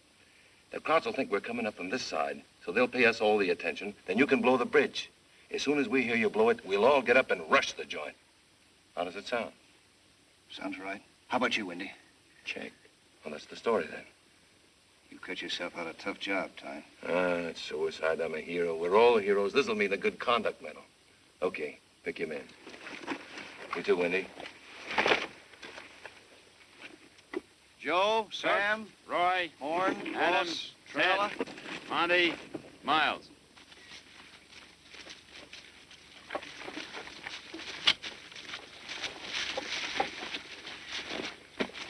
The crowds will think we're coming up from this side, so they'll pay us all the attention. Then you can blow the bridge. As soon as we hear you blow it, we'll all get up and rush the joint. How does it sound? Sounds right. How about you, Windy? Check. Well, that's the story, then. You cut yourself out a tough job, Ty. It's suicide. I'm a hero. We're all heroes. This'll mean the good conduct medal. Okay, pick your men. You too, Windy. Joe, Sam, Roy, Horn, Adam, Wallace, Ted, Trella. Monty, Miles.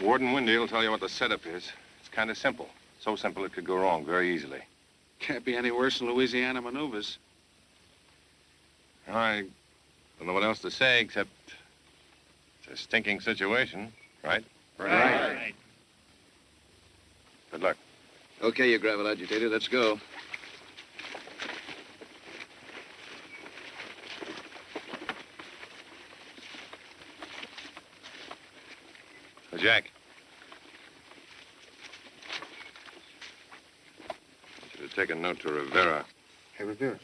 Warden Windy will tell you what the setup is. It's kind of simple. So simple it could go wrong very easily. Can't be any worse than Louisiana maneuvers. I don't know what else to say except it's a stinking situation, right? Right. Good luck. Okay, you gravel agitator, let's go. Jack. I should have taken note to Rivera. Hey, Rivera.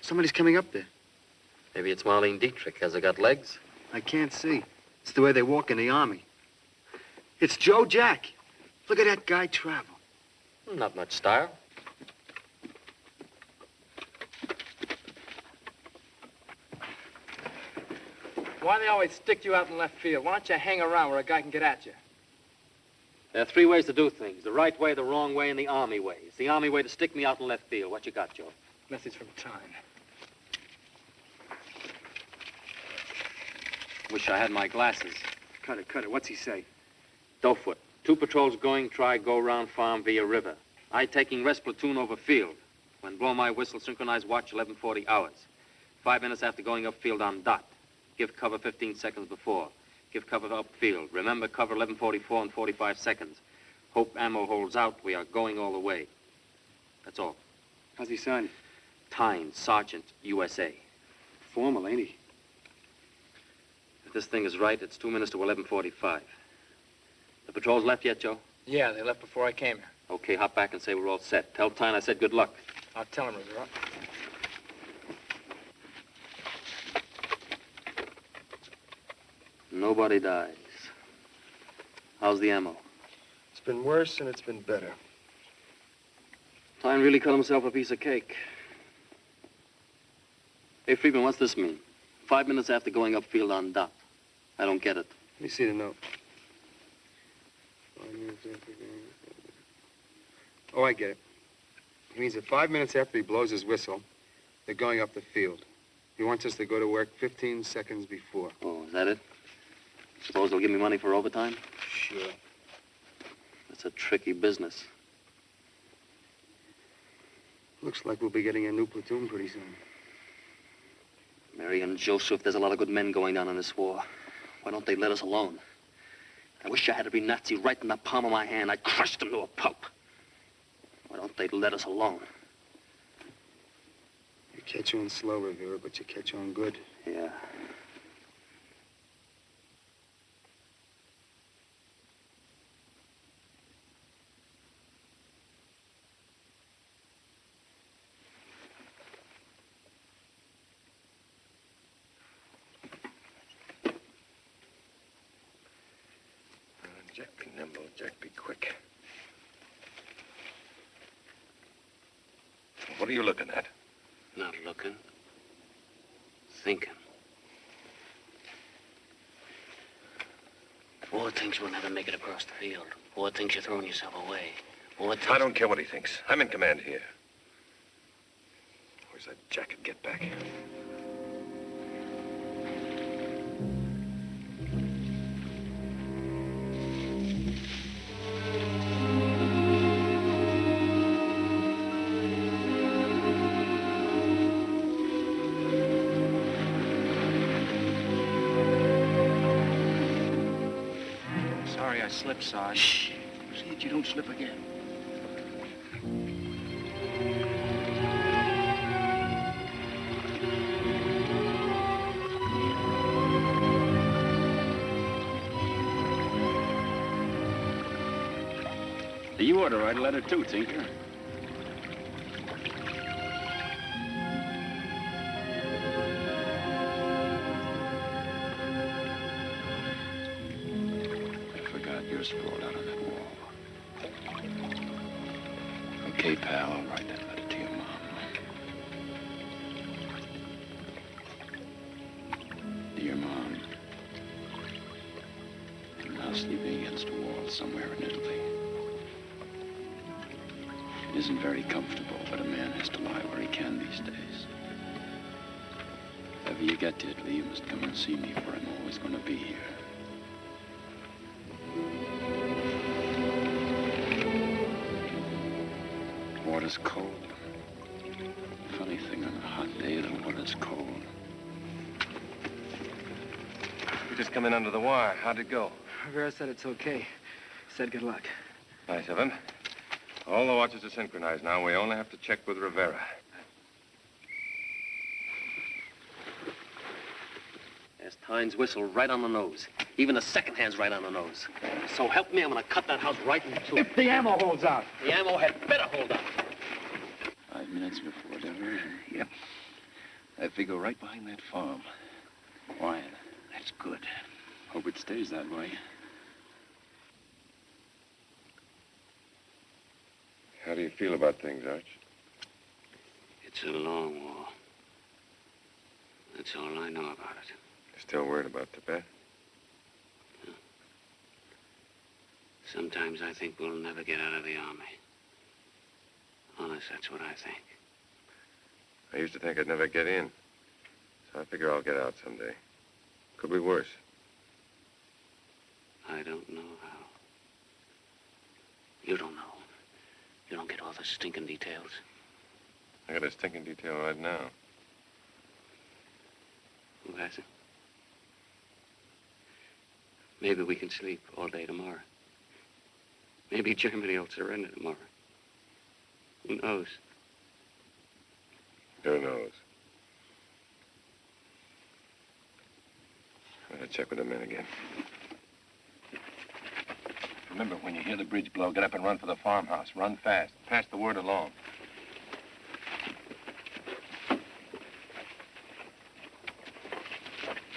Somebody's coming up there. Maybe it's Marlene Dietrich. Has it got legs? I can't see. It's the way they walk in the army. It's Joe Jack. Look at that guy travel. Not much style. Why do they always stick you out in left field? Why don't you hang around where a guy can get at you? There are three ways to do things. The right way, the wrong way, and the army way. It's the army way to stick me out in left field. What you got, Joe? Message from Time. Wish I had my glasses. Cut it. What's he say? Doughfoot. 2 patrols going, try, go round farm via river. I taking rest platoon over field. When blow my whistle, synchronized watch 11:40 hours. 5 minutes after going up field on dot. Give cover 15 seconds before. Give cover upfield. Remember cover 11:44 and 45 seconds. Hope ammo holds out. We are going all the way. That's all. How's he sign? Tyne, Sergeant, USA. Formal, ain't he? If this thing is right, it's 2 minutes to 11:45. The patrols left yet, Joe? Yeah, they left before I came here. Okay, hop back and say we're all set. Tell Tyne I said good luck. I'll tell him, Rivera. Nobody dies. How's the ammo? It's been worse and it's been better. Tyne really cut himself a piece of cake. Hey, Friedman, what's this mean? 5 minutes after going upfield on dot. I don't get it. Let me see the note. Oh, I get it. It means that 5 minutes after he blows his whistle, they're going up the field. He wants us to go to work 15 seconds before. Oh, is that it? Suppose they'll give me money for overtime? Sure. That's a tricky business. Looks like we'll be getting a new platoon pretty soon. Mary and Joseph, there's a lot of good men going down in this war. Why don't they let us alone? I wish I had every Nazi right in the palm of my hand. I'd crush them to a pulp. Why don't they let us alone? You catch on slow, Rivera, but you catch on good. Yeah. Jack, be nimble. Jack, be quick. What are you looking at? Not looking. Thinking. Ward thinks we'll never make it across the field. Ward thinks you're throwing yourself away. Ward thinks... I don't care what he thinks. I'm in command here. Where's that jacket? Get back. Sorry I slipped, Sarge. Shh. See that you don't slip again. You ought to write a letter too, Tinker. I forgot you're sprawled out on that wall. Okay, pal, I'll write that letter to your mom. Dear Mom, I'm now sleeping against a wall somewhere in Italy. It isn't very comfortable, but a man has to lie where he can these days. If ever you get to Italy, you must come and see me, for I'm always going to be here. Water's cold. Funny thing, on a hot day, the water's cold. We just come in under the wire. How'd it go? Rivera said it's okay. He said good luck. Nice of him. All the watches are synchronized now. We only have to check with Rivera. There's Tyne's whistle right on the nose. Even the second hand's right on the nose. So help me, I'm gonna cut that house right in two. If the ammo holds out. The ammo had better hold out. 5 minutes before diversion. Yep. If we go right behind that farm. Quiet. That's good. Hope it stays that way. How do you feel about things, Arch? It's a long war. That's all I know about it. Still worried about Tibet? Sometimes I think we'll never get out of the army. Honest, that's what I think. I used to think I'd never get in. So I figure I'll get out someday. Could be worse. I don't know how. You don't know. You don't get all the stinking details. I got a stinking detail right now. Who has it? Maybe we can sleep all day tomorrow. Maybe Germany will surrender tomorrow. Who knows? Who knows? I'm gonna check with the men again. Remember, when you hear the bridge blow, get up and run for the farmhouse. Run fast. Pass the word along.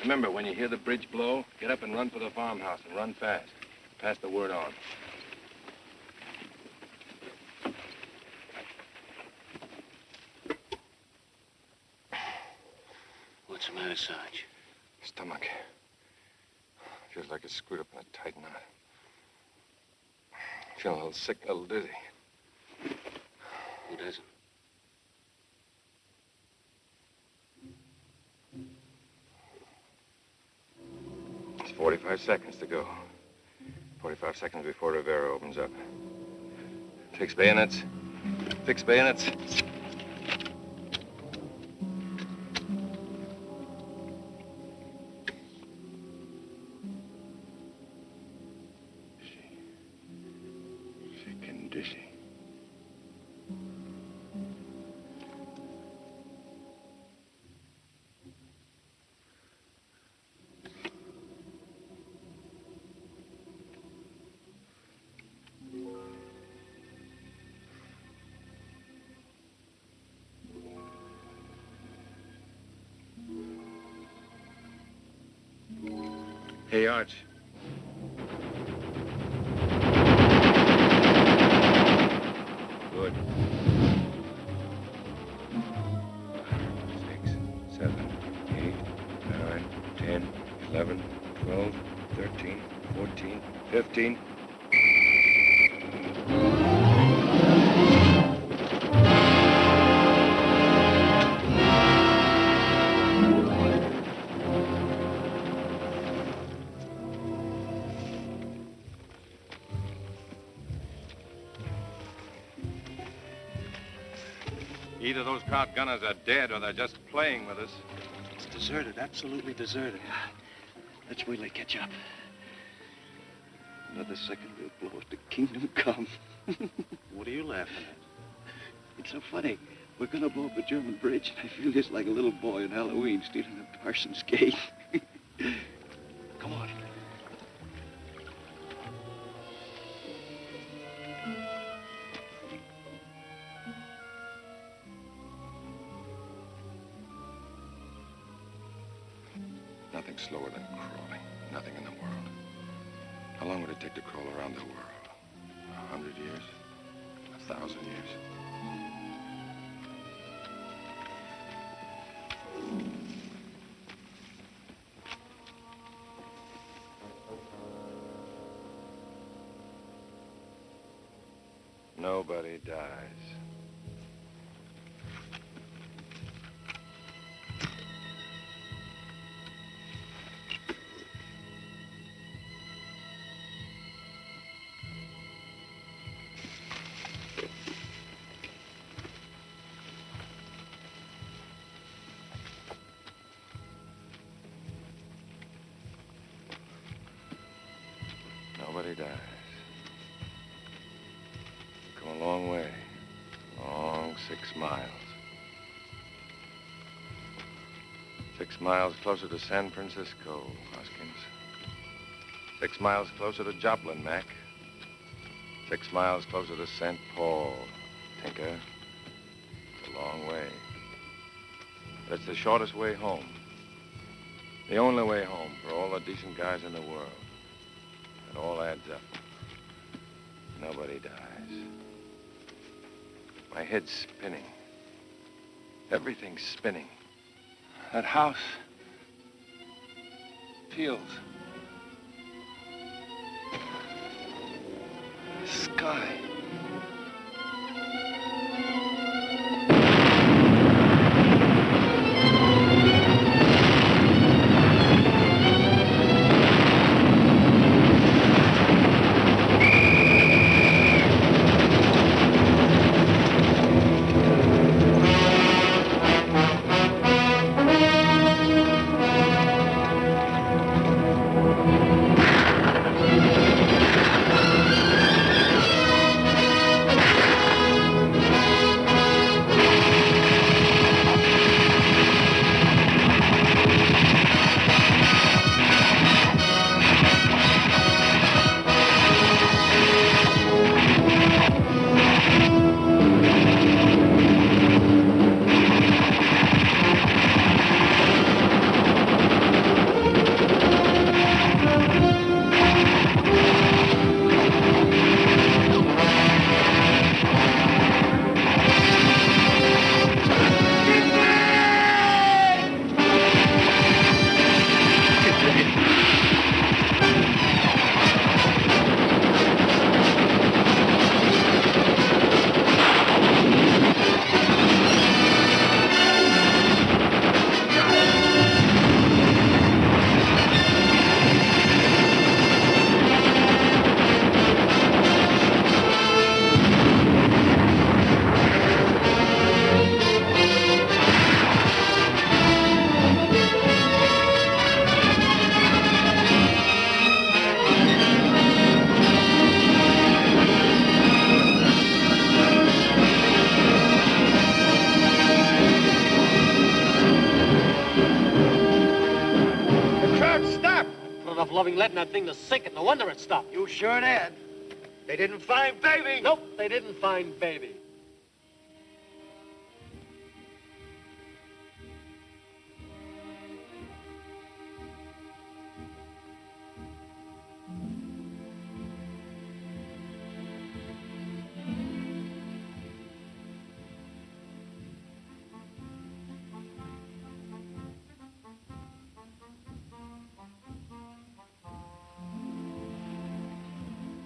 Remember, when you hear the bridge blow, get up and run for the farmhouse and run fast. Pass the word on. What's the matter, Sarge? Stomach. Feels like it's screwed up in a tight knot. Feeling a little sick, a little dizzy. Who doesn't? It's 45 seconds to go. 45 seconds before Rivera opens up. Fix bayonets. Fix bayonets. Hey, Arch. Good. 6, 7, 8, 9, 10, 11, 12, 13, 14, 15. Either those Kraut gunners are dead or they're just playing with us. It's deserted, absolutely deserted. Let's wait till they catch up. Another second we'll blow it to kingdom come. What are you laughing at? It's so funny. We're gonna blow up a German bridge, and I feel just like a little boy on Halloween stealing a parson's gate. Come on. Nothing slower than crawling. Nothing in the world. How long would it take to crawl around the world? 100 years? 1,000 years? Nobody dies. Nobody dies. We've come a long way. Long 6 miles. 6 miles closer to San Francisco, Hoskins. 6 miles closer to Joplin, Mac. 6 miles closer to St. Paul, Tinker. It's a long way. But it's the shortest way home. The only way home for all the decent guys in the world. It all adds up. Nobody dies. My head's spinning. Everything's spinning. That house. Fields. Sky. letting that thing to sink it. No wonder it stopped. You sure did. They didn't find baby. Nope, they didn't find baby.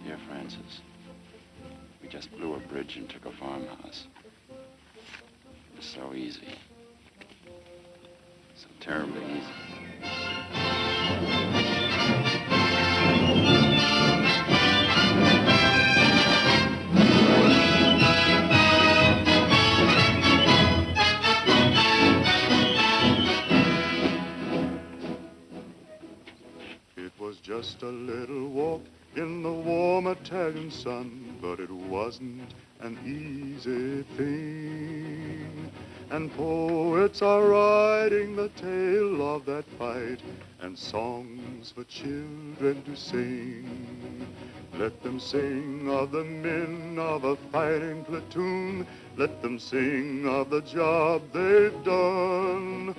Dear Francis, we just blew a bridge and took a farmhouse. It was so easy. So terribly easy. It was just a little walk in the warm Italian sun, but it wasn't an easy thing. And poets are writing the tale of that fight, and songs for children to sing. Let them sing of the men of a fighting platoon. Let them sing of the job they've done.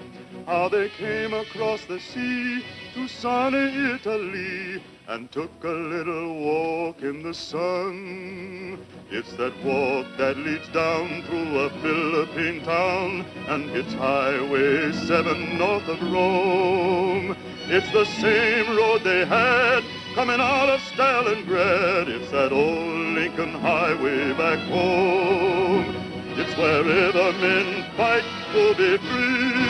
How they came across the sea to sunny Italy and took a little walk in the sun. It's that walk that leads down through a Philippine town and hits Highway 7 north of Rome. It's the same road they had coming out of Stalingrad. It's that old Lincoln Highway back home. It's wherever men fight to be free.